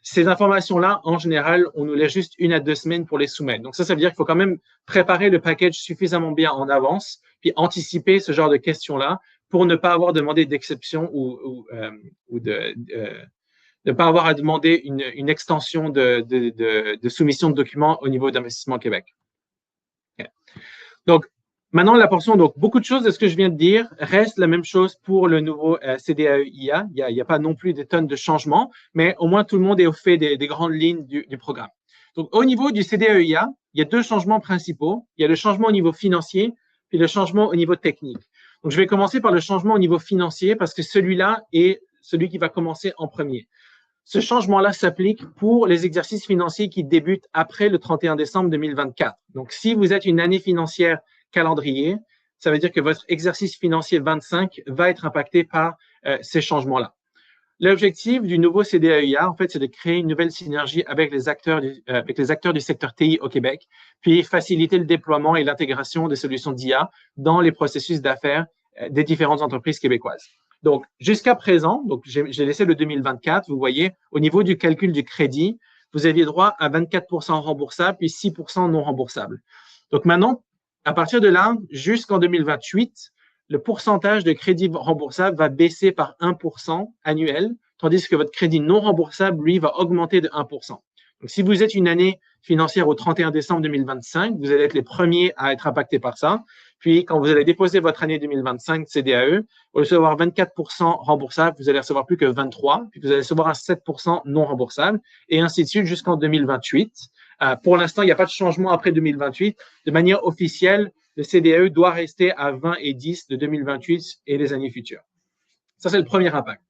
Ces informations-là, en général, on nous laisse juste 1 à 2 semaines pour les soumettre. Donc, ça veut dire qu'il faut quand même préparer le package suffisamment bien en avance, puis anticiper ce genre de questions-là pour ne pas avoir demandé d'exception ou de ne pas avoir à demander une extension de soumission de documents au niveau d'Investissement Québec. Okay. Donc, maintenant, la portion, donc beaucoup de choses de ce que je viens de dire reste la même chose pour le nouveau CDAE-IA. Il n'y a pas non plus des tonnes de changements, mais au moins tout le monde est au fait des grandes lignes du programme. Donc, au niveau du CDAE-IA, il y a 2 changements principaux. Il y a le changement au niveau financier, puis le changement au niveau technique. Donc, je vais commencer par le changement au niveau financier parce que celui-là est celui qui va commencer en premier. Ce changement-là s'applique pour les exercices financiers qui débutent après le 31 décembre 2024. Donc, si vous êtes une année financière calendrier, ça veut dire que votre exercice financier 25 va être impacté par ces changements-là. L'objectif du nouveau CDAE-IA, en fait, c'est de créer une nouvelle synergie avec les acteurs du secteur TI au Québec, puis faciliter le déploiement et l'intégration des solutions d'IA dans les processus d'affaires des différentes entreprises québécoises. Donc, jusqu'à présent, donc j'ai laissé le 2024, vous voyez, au niveau du calcul du crédit, vous aviez droit à 24% remboursable puis 6% non remboursable. Donc maintenant, à partir de là, jusqu'en 2028, le pourcentage de crédit remboursable va baisser par 1% annuel, tandis que votre crédit non remboursable, lui, va augmenter de 1%. Donc, si vous êtes une année financière au 31 décembre 2025, vous allez être les premiers à être impactés par ça. Puis, quand vous allez déposer votre année 2025 CDAE, au lieu de recevoir 24% remboursable, vous allez recevoir plus que 23%, puis vous allez recevoir un 7% non remboursable, et ainsi de suite jusqu'en 2028. Pour l'instant, il n'y a pas de changement après 2028. De manière officielle, le CDAE doit rester à 20 et 10 de 2028 et les années futures. Ça, c'est le premier impact.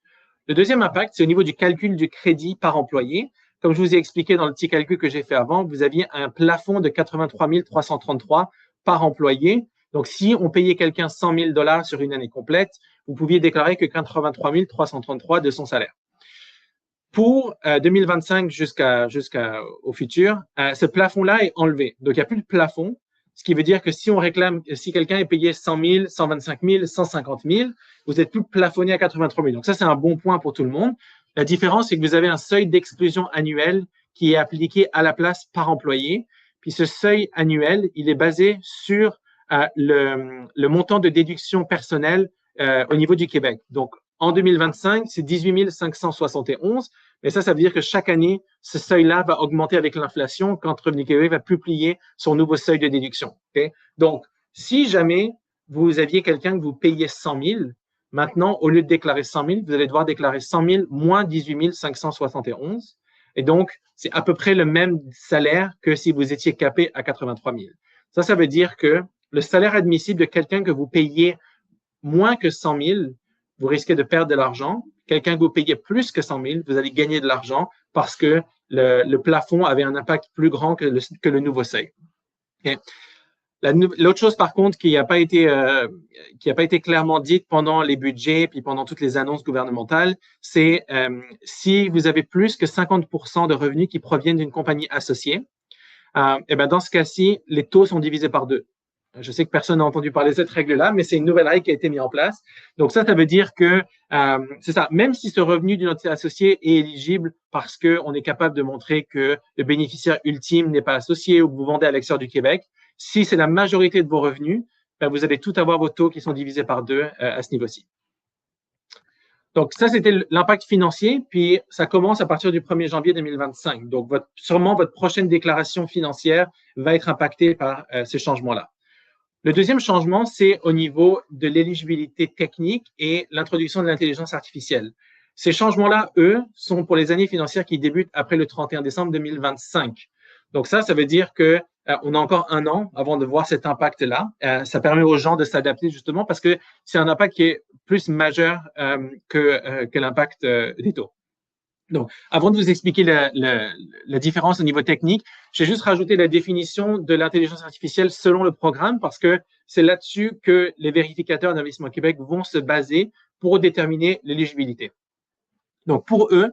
Le deuxième impact, c'est au niveau du calcul du crédit par employé. Comme je vous ai expliqué dans le petit calcul que j'ai fait avant, vous aviez un plafond de 83 333 par employé. Donc, si on payait quelqu'un 100 000 $ sur une année complète, vous pouviez déclarer que 83 333 de son salaire. Pour 2025 jusqu'au futur, ce plafond-là est enlevé. Donc, il n'y a plus de plafond, ce qui veut dire que si on réclame, si quelqu'un est payé 100 000, 125 000, 150 000, vous êtes plus plafonné à 83 000. Donc, ça, c'est un bon point pour tout le monde. La différence, c'est que vous avez un seuil d'exclusion annuel qui est appliqué à la place par employé. Puis, ce seuil annuel, il est basé sur le montant de déduction personnelle au niveau du Québec. Donc, en 2025, c'est 18 571, mais ça veut dire que chaque année, ce seuil-là va augmenter avec l'inflation quand Revenu Québec va publier son nouveau seuil de déduction. Okay? Donc, si jamais vous aviez quelqu'un que vous payez 100 000, maintenant, au lieu de déclarer 100 000, vous allez devoir déclarer 100 000 moins 18 571. Et donc, c'est à peu près le même salaire que si vous étiez capé à 83 000. Ça veut dire que le salaire admissible de quelqu'un que vous payez moins que 100 000, vous risquez de perdre de l'argent. Quelqu'un que vous payez plus que 100 000, vous allez gagner de l'argent parce que le plafond avait un impact plus grand que le nouveau seuil. Okay. L'autre chose, par contre, qui n'a pas été clairement dite pendant les budgets puis pendant toutes les annonces gouvernementales, c'est si vous avez plus que 50% de revenus qui proviennent d'une compagnie associée, et ben dans ce cas-ci, les taux sont divisés par 2. Je sais que personne n'a entendu parler de cette règle-là, mais c'est une nouvelle règle qui a été mise en place. Donc, ça veut dire que, c'est ça, même si ce revenu d'une entité associée est éligible parce qu'on est capable de montrer que le bénéficiaire ultime n'est pas associé ou que vous vendez à l'extérieur du Québec, si c'est la majorité de vos revenus, ben vous allez tout avoir vos taux qui sont divisés par 2 à ce niveau-ci. Donc, ça, c'était l'impact financier, puis ça commence à partir du 1er janvier 2025. Donc, sûrement, votre prochaine déclaration financière va être impactée par ces changements-là. Le deuxième changement, c'est au niveau de l'éligibilité technique et l'introduction de l'intelligence artificielle. Ces changements-là, eux, sont pour les années financières qui débutent après le 31 décembre 2025. Donc ça veut dire que on a encore un an avant de voir cet impact-là. Ça permet aux gens de s'adapter justement parce que c'est un impact qui est plus majeur que l'impact des taux. Donc, avant de vous expliquer la différence au niveau technique, j'ai juste rajouté la définition de l'intelligence artificielle selon le programme parce que c'est là-dessus que les vérificateurs d'Investissement Québec vont se baser pour déterminer l'éligibilité. Donc, pour eux,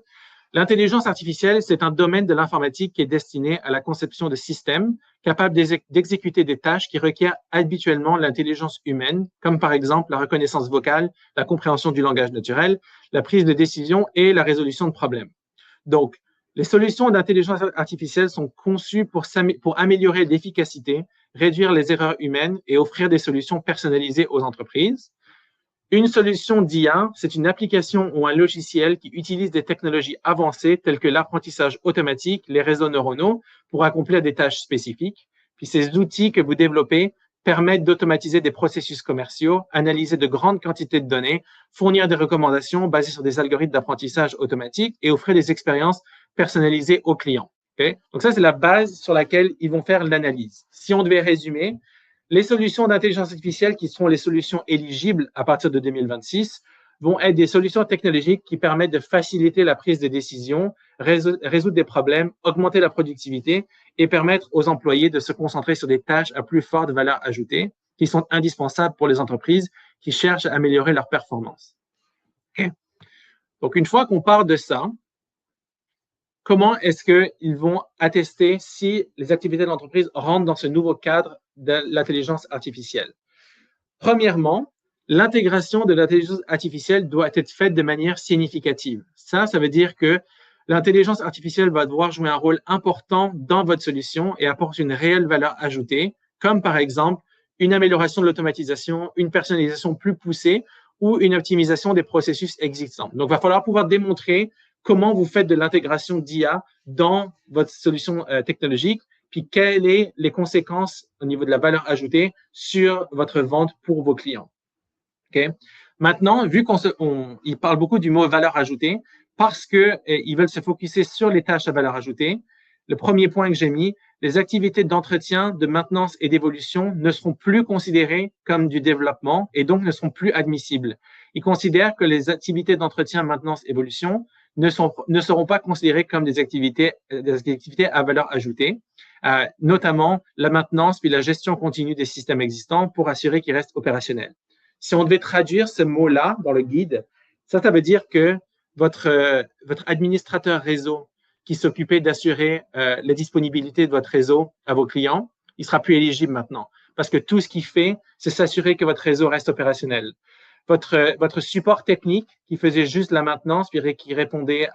l'intelligence artificielle, c'est un domaine de l'informatique qui est destiné à la conception de systèmes capables d'exécuter des tâches qui requièrent habituellement l'intelligence humaine, comme par exemple la reconnaissance vocale, la compréhension du langage naturel, la prise de décision et la résolution de problèmes. Donc, les solutions d'intelligence artificielle sont conçues pour améliorer l'efficacité, réduire les erreurs humaines et offrir des solutions personnalisées aux entreprises. Une solution d'IA, c'est une application ou un logiciel qui utilise des technologies avancées telles que l'apprentissage automatique, les réseaux neuronaux pour accomplir des tâches spécifiques. Puis ces outils que vous développez permettent d'automatiser des processus commerciaux, analyser de grandes quantités de données, fournir des recommandations basées sur des algorithmes d'apprentissage automatique et offrir des expériences personnalisées aux clients. Okay? Donc ça, c'est la base sur laquelle ils vont faire l'analyse. Si on devait résumer, les solutions d'intelligence artificielle qui seront les solutions éligibles à partir de 2026 vont être des solutions technologiques qui permettent de faciliter la prise de décision, résoudre des problèmes, augmenter la productivité et permettre aux employés de se concentrer sur des tâches à plus forte valeur ajoutée qui sont indispensables pour les entreprises qui cherchent à améliorer leur performance. Okay. Donc, une fois qu'on part de ça, comment est-ce qu'ils vont attester si les activités de l'entreprise rentrent dans ce nouveau cadre de l'intelligence artificielle? Premièrement, l'intégration de l'intelligence artificielle doit être faite de manière significative. Ça veut dire que l'intelligence artificielle va devoir jouer un rôle important dans votre solution et apporter une réelle valeur ajoutée, comme par exemple une amélioration de l'automatisation, une personnalisation plus poussée ou une optimisation des processus existants. Donc, il va falloir pouvoir démontrer comment vous faites de l'intégration d'IA dans votre solution technologique, puis quelles sont les conséquences au niveau de la valeur ajoutée sur votre vente pour vos clients. Okay? Maintenant, vu il parle beaucoup du mot valeur ajoutée, parce qu'ils veulent se focuser sur les tâches à valeur ajoutée, le premier point que j'ai mis, les activités d'entretien, de maintenance et d'évolution ne seront plus considérées comme du développement et donc ne seront plus admissibles. Ils considèrent que les activités d'entretien, maintenance, évolution ne seront pas considérées comme des activités à valeur ajoutée, notamment la maintenance puis la gestion continue des systèmes existants pour assurer qu'ils restent opérationnels. Si on devait traduire ce mot-là dans le guide, ça veut dire que votre administrateur réseau qui s'occupait d'assurer la disponibilité de votre réseau à vos clients, il sera plus éligible maintenant parce que tout ce qu'il fait, c'est s'assurer que votre réseau reste opérationnel. Votre support technique qui faisait juste la maintenance puis qui répondait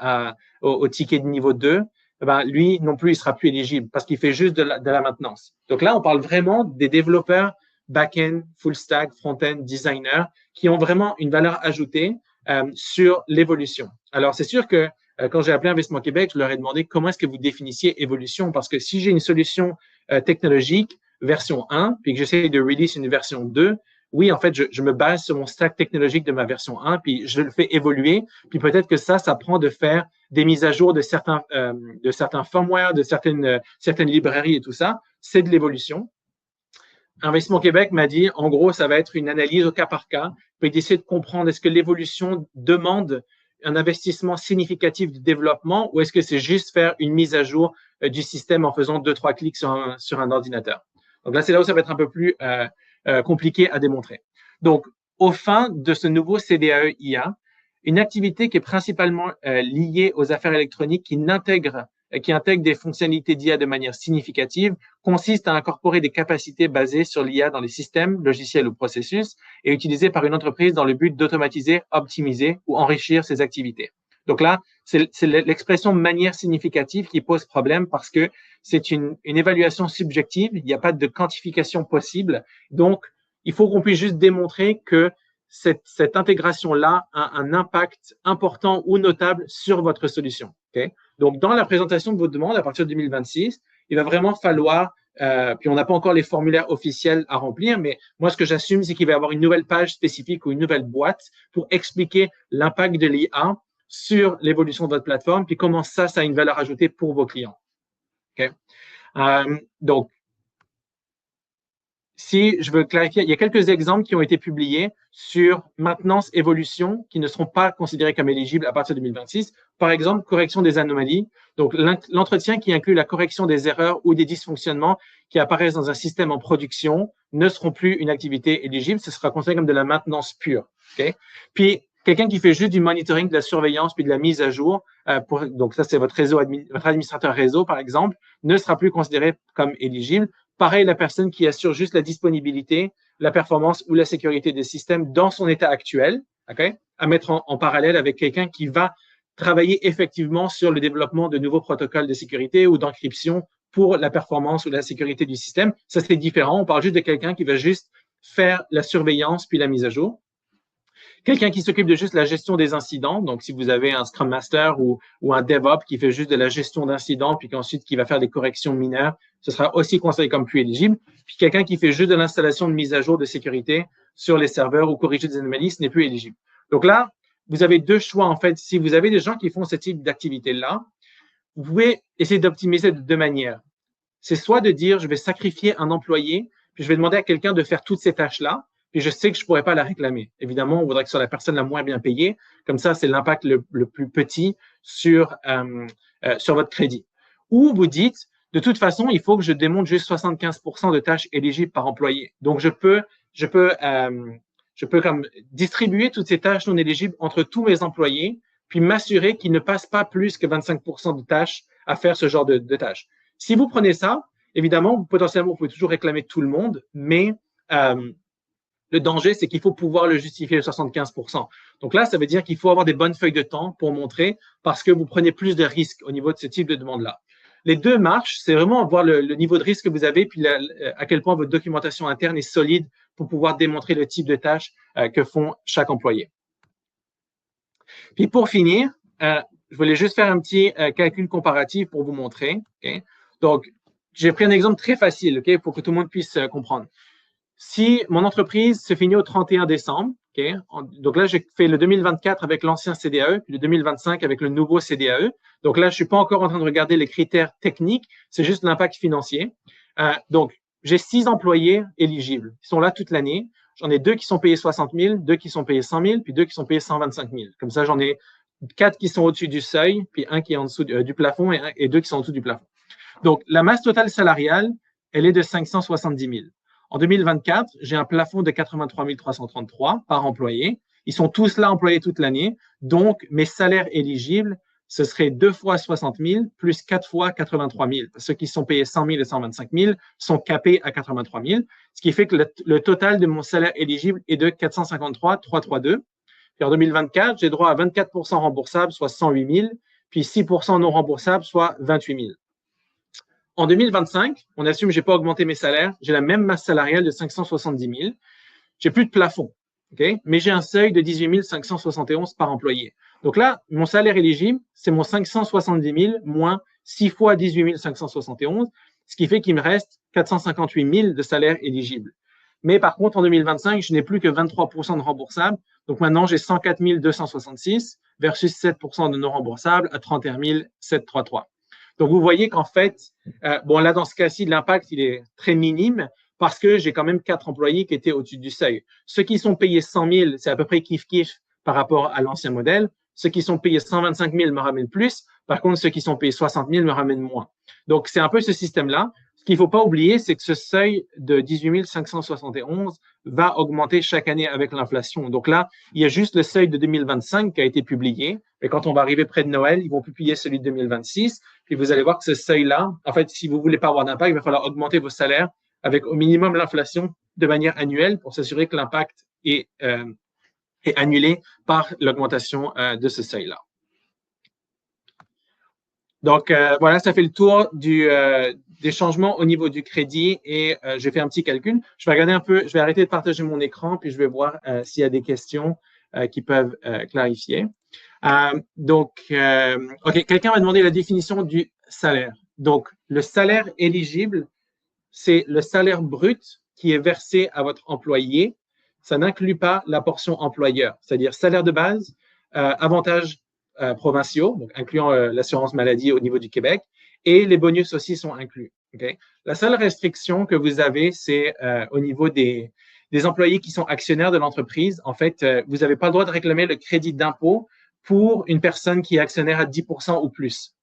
au ticket de niveau 2, ben, lui non plus, il sera plus éligible parce qu'il fait juste de la maintenance. Donc là, on parle vraiment des développeurs back-end, full stack, front-end, designer qui ont vraiment une valeur ajoutée sur l'évolution. Alors, c'est sûr que quand j'ai appelé Investissement Québec, je leur ai demandé comment est-ce que vous définissiez évolution parce que si j'ai une solution technologique version 1 puis que j'essaie de release une version 2, oui, en fait, je me base sur mon stack technologique de ma version 1, puis je le fais évoluer, puis peut-être que ça prend de faire des mises à jour de certains firmware, de certaines librairies et tout ça. C'est de l'évolution. Investissement Québec m'a dit, en gros, ça va être une analyse au cas par cas, puis d'essayer de comprendre est-ce que l'évolution demande un investissement significatif de développement ou est-ce que c'est juste faire une mise à jour du système en faisant 2-3 clics sur un ordinateur. Donc là, c'est là où ça va être un peu plus compliqué à démontrer. Donc, au fin de ce nouveau CDAE IA, une activité qui est principalement liée aux affaires électroniques qui intègre des fonctionnalités d'IA de manière significative consiste à incorporer des capacités basées sur l'IA dans les systèmes, logiciels ou processus et utilisées par une entreprise dans le but d'automatiser, optimiser ou enrichir ses activités. Donc là, c'est l'expression manière significative qui pose problème parce que c'est une évaluation subjective, il n'y a pas de quantification possible. Donc, il faut qu'on puisse juste démontrer que cette intégration-là a un impact important ou notable sur votre solution. Okay? Donc, dans la présentation de votre demande, à partir de 2026, il va vraiment falloir, puis on n'a pas encore les formulaires officiels à remplir, mais moi, ce que j'assume, c'est qu'il va y avoir une nouvelle page spécifique ou une nouvelle boîte pour expliquer l'impact de l'IA sur l'évolution de votre plateforme, puis comment ça a une valeur ajoutée pour vos clients. Okay? Donc, si je veux clarifier, il y a quelques exemples qui ont été publiés sur maintenance, évolution, qui ne seront pas considérés comme éligibles à partir de 2026. Par exemple, correction des anomalies. Donc, l'entretien qui inclut la correction des erreurs ou des dysfonctionnements qui apparaissent dans un système en production ne seront plus une activité éligible. Ce sera considéré comme de la maintenance pure. Okay? Puis, quelqu'un qui fait juste du monitoring, de la surveillance puis de la mise à jour, donc ça, c'est votre administrateur réseau, par exemple, ne sera plus considéré comme éligible. Pareil, la personne qui assure juste la disponibilité, la performance ou la sécurité des systèmes dans son état actuel, okay, à mettre en parallèle avec quelqu'un qui va travailler effectivement sur le développement de nouveaux protocoles de sécurité ou d'encryption pour la performance ou la sécurité du système. Ça, c'est différent. On parle juste de quelqu'un qui va juste faire la surveillance puis la mise à jour. Quelqu'un qui s'occupe de juste la gestion des incidents. Donc, si vous avez un Scrum Master ou un DevOps qui fait juste de la gestion d'incidents, puis qu'ensuite qui va faire des corrections mineures, ce sera aussi considéré comme plus éligible. Puis quelqu'un qui fait juste de l'installation de mise à jour de sécurité sur les serveurs ou corriger des anomalies, ce n'est plus éligible. Donc là, vous avez deux choix, en fait. Si vous avez des gens qui font ce type d'activité-là, vous pouvez essayer d'optimiser de deux manières. C'est soit de dire, je vais sacrifier un employé, puis je vais demander à quelqu'un de faire toutes ces tâches-là, puis je sais que je ne pourrais pas la réclamer. Évidemment, on voudrait que ce soit la personne la moins bien payée. Comme ça, c'est l'impact le plus petit sur votre crédit. Ou vous dites, de toute façon, il faut que je démonte juste 75% de tâches éligibles par employé. Donc, je peux comme distribuer toutes ces tâches non éligibles entre tous mes employés, puis m'assurer qu'ils ne passent pas plus que 25% de tâches à faire ce genre de tâches. Si vous prenez ça, évidemment, potentiellement, vous pouvez toujours réclamer tout le monde, mais le danger, c'est qu'il faut pouvoir le justifier de 75%. Donc là, ça veut dire qu'il faut avoir des bonnes feuilles de temps pour montrer parce que vous prenez plus de risques au niveau de ce type de demande-là. Les deux marches, c'est vraiment voir le niveau de risque que vous avez puis à quel point votre documentation interne est solide pour pouvoir démontrer le type de tâches que font chaque employé. Puis pour finir, je voulais juste faire un petit calcul comparatif pour vous montrer. Okay? Donc, j'ai pris un exemple très facile, okay, pour que tout le monde puisse comprendre. Si mon entreprise se finit au 31 décembre, Okay? Donc là, j'ai fait le 2024 avec l'ancien CDAE, puis le 2025 avec le nouveau CDAE. Donc là, je suis pas encore en train de regarder les critères techniques, c'est juste l'impact financier. Donc, j'ai 6 employés éligibles. Ils sont là toute l'année. J'en ai 2 qui sont payés 60 000, 2 qui sont payés 100 000, puis 2 qui sont payés 125 000. Comme ça, j'en ai 4 qui sont au-dessus du seuil, puis 1 qui est en dessous du plafond et 2 qui sont en dessous du plafond. Donc, la masse totale salariale, elle est de 570 000. En 2024, j'ai un plafond de 83 333 par employé. Ils sont tous là employés toute l'année. Donc, mes salaires éligibles, ce serait 2 fois 60 000 plus 4 fois 83 000. Ceux qui sont payés 100 000 et 125 000 sont capés à 83 000, ce qui fait que le total de mon salaire éligible est de 453 332. Puis en 2024, j'ai droit à 24 remboursable, soit 108 000, puis 6 non remboursable, soit 28 000. En 2025, on assume que je n'ai pas augmenté mes salaires, j'ai la même masse salariale de 570 000. J'ai plus de plafond, okay? Mais j'ai un seuil de 18 571 par employé. Donc là, mon salaire éligible, c'est mon 570 000 moins 6 fois 18 571, ce qui fait qu'il me reste 458 000 de salaire éligible. Mais par contre, en 2025, je n'ai plus que 23 de remboursable. Donc maintenant, j'ai 104 266 versus 7 de non remboursable à 31 733. Donc, vous voyez qu'en fait, bon, là, dans ce cas-ci, l'impact, il est très minime parce que j'ai quand même 4 employés qui étaient au-dessus du seuil. Ceux qui sont payés 100 000, c'est à peu près kiff-kiff par rapport à l'ancien modèle. Ceux qui sont payés 125 000 me ramènent plus. Par contre, ceux qui sont payés 60 000 me ramènent moins. Donc, c'est un peu ce système-là. Ce qu'il ne faut pas oublier, c'est que ce seuil de 18 571 va augmenter chaque année avec l'inflation. Donc là, il y a juste le seuil de 2025 qui a été publié. Et quand on va arriver près de Noël, ils vont publier celui de 2026. Puis vous allez voir que ce seuil-là, en fait, si vous ne voulez pas avoir d'impact, il va falloir augmenter vos salaires avec au minimum l'inflation de manière annuelle pour s'assurer que l'impact est annulé par l'augmentation de ce seuil-là. Donc, voilà, ça fait le tour des changements au niveau du crédit et j'ai fait un petit calcul. Je vais regarder un peu, je vais arrêter de partager mon écran puis je vais voir s'il y a des questions qui peuvent clarifier. OK, quelqu'un m'a demandé la définition du salaire. Donc, le salaire éligible, c'est le salaire brut qui est versé à votre employé. Ça n'inclut pas la portion employeur, c'est-à-dire salaire de base, avantages provinciaux, donc incluant l'assurance maladie au niveau du Québec, et les bonus aussi sont inclus. Okay? La seule restriction que vous avez, c'est au niveau des employés qui sont actionnaires de l'entreprise. En fait, vous n'avez pas le droit de réclamer le crédit d'impôt pour une personne qui est actionnaire à 10 ou plus.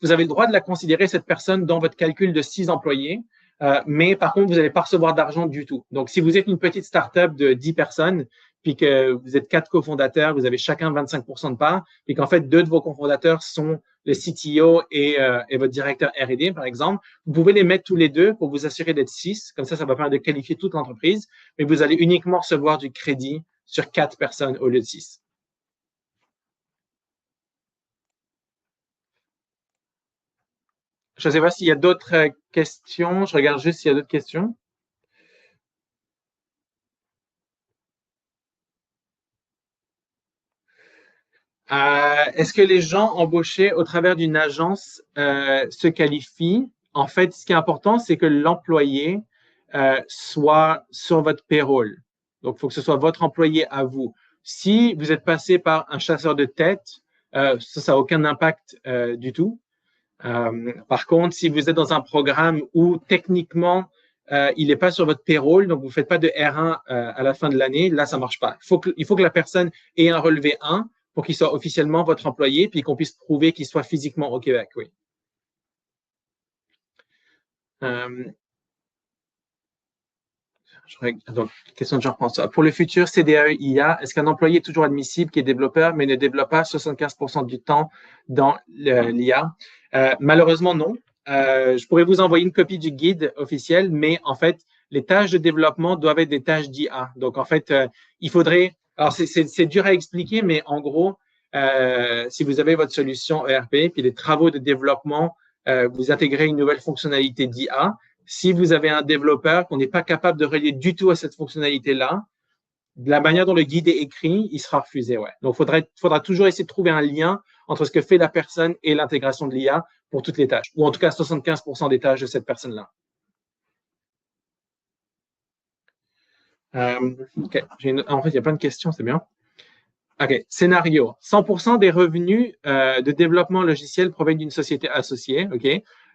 Vous avez le droit de la considérer, cette personne, dans votre calcul de 6 employés, mais par contre, vous n'allez pas recevoir d'argent du tout. Donc, si vous êtes une petite start-up de 10 personnes, puis que vous êtes 4 cofondateurs, vous avez chacun 25 de part, puis qu'en fait, 2 de vos cofondateurs sont le CTO et votre directeur R&D, par exemple, vous pouvez les mettre tous les deux pour vous assurer d'être 6. Comme ça va permettre de qualifier toute l'entreprise, mais vous allez uniquement recevoir du crédit sur 4 personnes au lieu de 6. Je ne sais pas s'il y a d'autres questions. Je regarde juste s'il y a d'autres questions. Est-ce que les gens embauchés au travers d'une agence se qualifient? En fait, ce qui est important, c'est que l'employé soit sur votre payroll. Donc, il faut que ce soit votre employé à vous. Si vous êtes passé par un chasseur de tête, ça n'a aucun impact du tout. Par contre, si vous êtes dans un programme où techniquement, il n'est pas sur votre payroll, donc vous ne faites pas de R1 à la fin de l'année, là, ça ne marche pas. Il faut que la personne ait un relevé 1 pour qu'il soit officiellement votre employé, puis qu'on puisse prouver qu'il soit physiquement au Québec, oui. Donc, question de Jean-François. Pour le futur CDAE IA, est-ce qu'un employé est toujours admissible qui est développeur, mais ne développe pas 75% du temps dans l'IA? Malheureusement, non. Je pourrais vous envoyer une copie du guide officiel, mais en fait, les tâches de développement doivent être des tâches d'IA. Donc, en fait, il faudrait… Alors, c'est dur à expliquer, mais en gros, si vous avez votre solution ERP, puis les travaux de développement, vous intégrez une nouvelle fonctionnalité d'IA. Si vous avez un développeur qu'on n'est pas capable de relier du tout à cette fonctionnalité-là, de la manière dont le guide est écrit, il sera refusé. Ouais. Donc, il faudra toujours essayer de trouver un lien entre ce que fait la personne et l'intégration de l'IA pour toutes les tâches, ou en tout cas 75% des tâches de cette personne-là. OK. En fait, il y a plein de questions, c'est bien. OK. Scénario. 100% des revenus de développement logiciel proviennent d'une société associée. OK.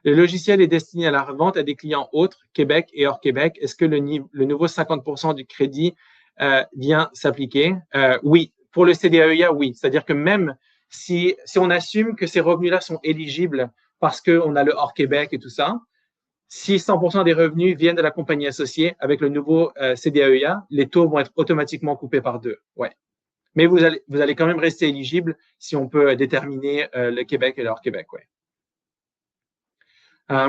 Le logiciel est destiné à la revente à des clients autres, Québec et hors Québec. Est-ce que le nouveau 50% du crédit vient s'appliquer? Oui. Pour le CDAEIA, oui. C'est-à-dire que même si on assume que ces revenus-là sont éligibles parce qu'on a le hors Québec et tout ça, si 100% des revenus viennent de la compagnie associée avec le nouveau CDAEIA, les taux vont être automatiquement coupés par deux. Ouais. Mais vous allez quand même rester éligible si on peut déterminer le Québec et le hors Québec. Ouais.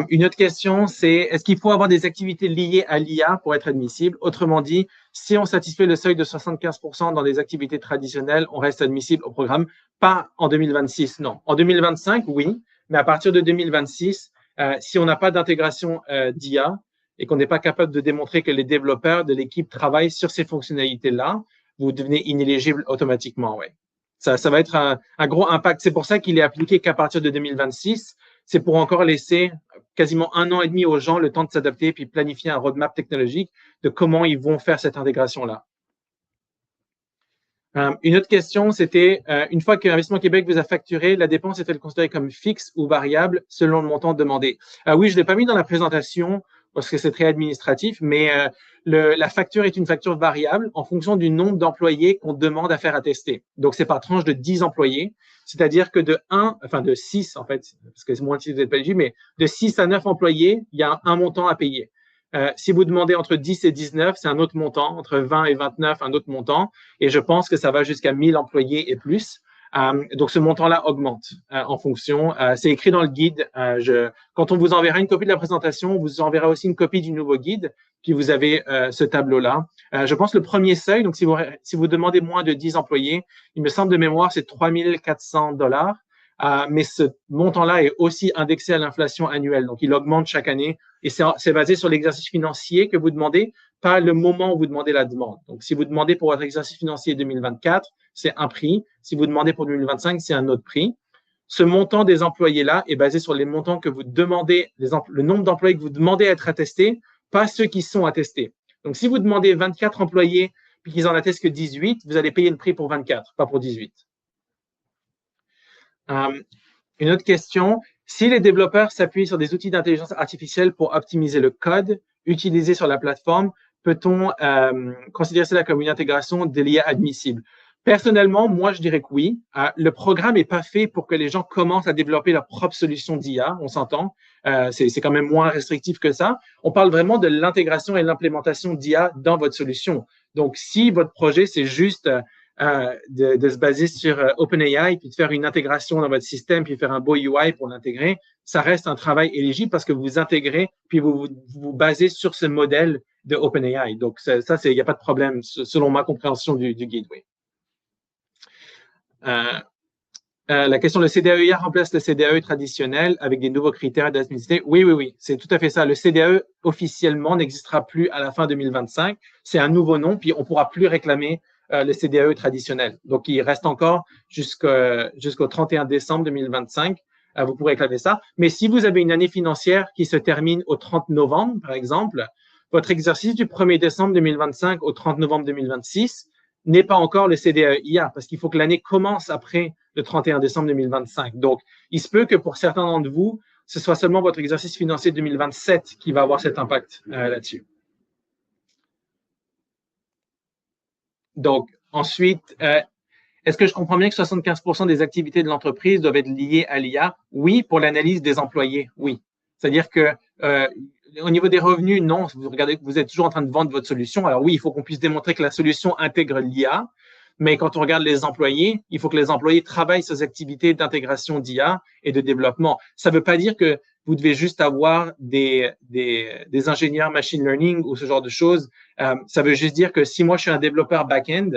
Une autre question, c'est est-ce qu'il faut avoir des activités liées à l'IA pour être admissible? Autrement dit, si on satisfait le seuil de 75% dans des activités traditionnelles, on reste admissible au programme. Pas en 2026, non. En 2025, oui, mais à partir de 2026, si on n'a pas d'intégration d'IA et qu'on n'est pas capable de démontrer que les développeurs de l'équipe travaillent sur ces fonctionnalités-là, vous devenez inéligible automatiquement. Ouais. Ça va être un gros impact. C'est pour ça qu'il est appliqué qu'à partir de 2026. C'est pour encore laisser quasiment 1 an et demi aux gens le temps de s'adapter puis planifier un roadmap technologique de comment ils vont faire cette intégration-là. Une autre question, c'était une fois que Investissement Québec vous a facturé, la dépense est-elle considérée comme fixe ou variable selon le montant demandé? Oui, je ne l'ai pas mis dans la présentation parce que c'est très administratif, mais la facture est une facture variable en fonction du nombre d'employés qu'on demande à faire attester. Donc, c'est par tranche de 10 employés, c'est-à-dire que de 6 en fait, parce que c'est moins si vous n'êtes pas éligible, mais de 6 à 9 employés, il y a un montant à payer. Si vous demandez entre 10 et 19, c'est un autre montant. Entre 20 et 29, un autre montant. Et je pense que ça va jusqu'à 1000 employés et plus. Donc, ce montant-là augmente en fonction. C'est écrit dans le guide. Quand on vous enverra une copie de la présentation, on vous enverra aussi une copie du nouveau guide. Puis, vous avez ce tableau-là. Je pense le premier seuil, donc si vous demandez moins de 10 employés, il me semble de mémoire, c'est 3 400 $. Mais ce montant-là est aussi indexé à l'inflation annuelle. Donc, il augmente chaque année et c'est basé sur l'exercice financier que vous demandez, pas le moment où vous demandez la demande. Donc, si vous demandez pour votre exercice financier 2024, c'est un prix. Si vous demandez pour 2025, c'est un autre prix. Ce montant des employés-là est basé sur les montants que vous demandez, le nombre d'employés que vous demandez à être attestés, pas ceux qui sont attestés. Donc, si vous demandez 24 employés puis qu'ils en attestent que 18, vous allez payer le prix pour 24, pas pour 18. Une autre question, si les développeurs s'appuient sur des outils d'intelligence artificielle pour optimiser le code utilisé sur la plateforme, peut-on considérer cela comme une intégration de l'IA admissible? Personnellement, moi, je dirais que oui. Le programme n'est pas fait pour que les gens commencent à développer leur propre solution d'IA, on s'entend. C'est quand même moins restrictif que ça. On parle vraiment de l'intégration et l'implémentation d'IA dans votre solution. Donc, si votre projet, c'est juste de se baser sur OpenAI, puis de faire une intégration dans votre système, puis faire un beau UI pour l'intégrer, ça reste un travail éligible parce que vous intégrez, puis vous basez sur ce modèle de OpenAI. Donc, ça, il n'y a pas de problème, selon ma compréhension du guide, oui. La question, le CDAEIA remplace le CDAE traditionnel avec des nouveaux critères d'admissibilité. Oui, c'est tout à fait ça. Le CDAE officiellement n'existera plus à la fin 2025. C'est un nouveau nom, puis on ne pourra plus réclamer le CDAE traditionnel. Donc, il reste encore jusqu'au 31 décembre 2025. Vous pourrez réclamer ça. Mais si vous avez une année financière qui se termine au 30 novembre, par exemple, votre exercice du 1er décembre 2025 au 30 novembre 2026 n'est pas encore le CDAEIA parce qu'il faut que l'année commence après le 31 décembre 2025. Donc, il se peut que pour certains d'entre vous, ce soit seulement votre exercice financier 2027 qui va avoir cet impact là-dessus. Donc, ensuite, est-ce que je comprends bien que 75% des activités de l'entreprise doivent être liées à l'IA? Oui, pour l'analyse des employés, oui. C'est-à-dire que au niveau des revenus, non, vous regardez que vous êtes toujours en train de vendre votre solution. Alors oui, il faut qu'on puisse démontrer que la solution intègre l'IA, mais quand on regarde les employés, il faut que les employés travaillent sur ces activités d'intégration d'IA et de développement. Ça ne veut pas dire que vous devez juste avoir des ingénieurs machine learning ou ce genre de choses. Ça veut juste dire que si moi, je suis un développeur back-end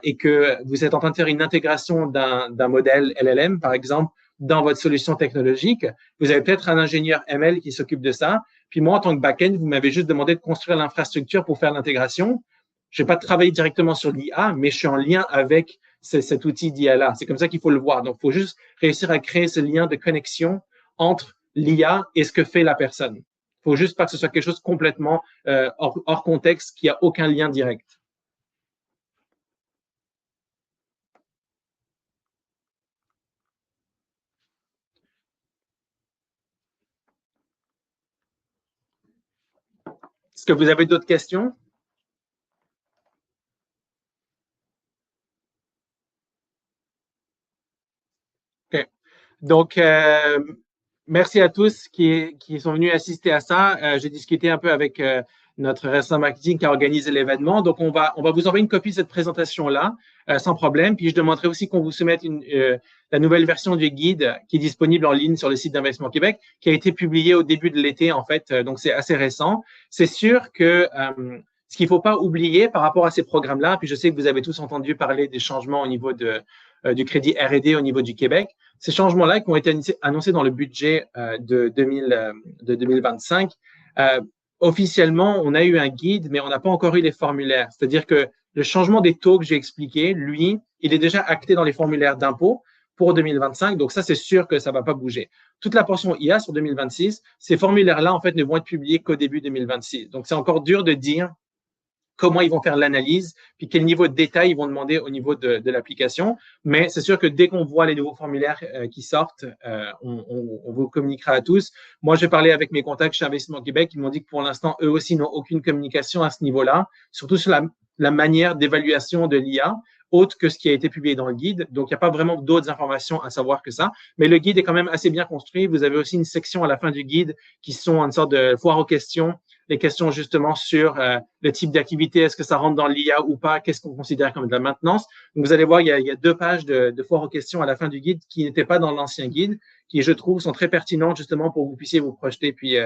et que vous êtes en train de faire une intégration d'un modèle LLM, par exemple, dans votre solution technologique, vous avez peut-être un ingénieur ML qui s'occupe de ça. Puis moi, en tant que back-end, vous m'avez juste demandé de construire l'infrastructure pour faire l'intégration. Je n'ai pas travaillé directement sur l'IA, mais je suis en lien avec cet outil d'IA-là. C'est comme ça qu'il faut le voir. Donc, il faut juste réussir à créer ce lien de connexion entre l'IA et ce que fait la personne. Il faut juste pas que ce soit quelque chose complètement hors contexte, qui a aucun lien direct. Est-ce que vous avez d'autres questions? OK. Donc, merci à tous qui sont venus assister à ça. J'ai discuté un peu avec notre responsable marketing qui a organisé l'événement. Donc, on va vous envoyer une copie de cette présentation-là, sans problème. Puis, je demanderai aussi qu'on vous soumette la nouvelle version du guide qui est disponible en ligne sur le site d'Investissement Québec, qui a été publié au début de l'été, en fait. Donc, c'est assez récent. C'est sûr que ce qu'il ne faut pas oublier par rapport à ces programmes-là, puis je sais que vous avez tous entendu parler des changements au niveau du crédit R&D au niveau du Québec. Ces changements-là qui ont été annoncés dans le budget de 2025, officiellement, on a eu un guide, mais on n'a pas encore eu les formulaires. C'est-à-dire que le changement des taux que j'ai expliqué, lui, il est déjà acté dans les formulaires d'impôt pour 2025. Donc, ça, c'est sûr que ça ne va pas bouger. Toute la portion IA sur 2026, ces formulaires-là, en fait, ne vont être publiés qu'au début 2026. Donc, c'est encore dur de dire comment ils vont faire l'analyse, puis quel niveau de détail ils vont demander au niveau de l'application. Mais c'est sûr que dès qu'on voit les nouveaux formulaires qui sortent, on vous communiquera à tous. Moi, j'ai parlé avec mes contacts chez Investissement Québec, ils m'ont dit que pour l'instant, eux aussi n'ont aucune communication à ce niveau-là, surtout sur la manière d'évaluation de l'IA, autre que ce qui a été publié dans le guide. Donc, il n'y a pas vraiment d'autres informations à savoir que ça. Mais le guide est quand même assez bien construit. Vous avez aussi une section à la fin du guide qui sont une sorte de foire aux questions, les questions justement sur le type d'activité, est-ce que ça rentre dans l'IA ou pas, qu'est-ce qu'on considère comme de la maintenance. Donc, vous allez voir, il y a 2 pages de foire aux questions à la fin du guide qui n'étaient pas dans l'ancien guide, qui, je trouve, sont très pertinentes justement pour que vous puissiez vous projeter puis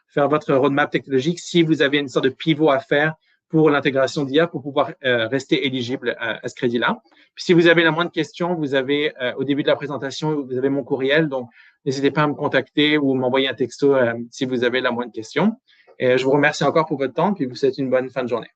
faire votre roadmap technologique si vous avez une sorte de pivot à faire pour l'intégration d'IA pour pouvoir rester éligible à ce crédit-là. Puis si vous avez la moindre question, vous avez au début de la présentation, vous avez mon courriel, donc n'hésitez pas à me contacter ou m'envoyer un texto si vous avez la moindre question. Et je vous remercie encore pour votre temps, puis vous souhaite une bonne fin de journée.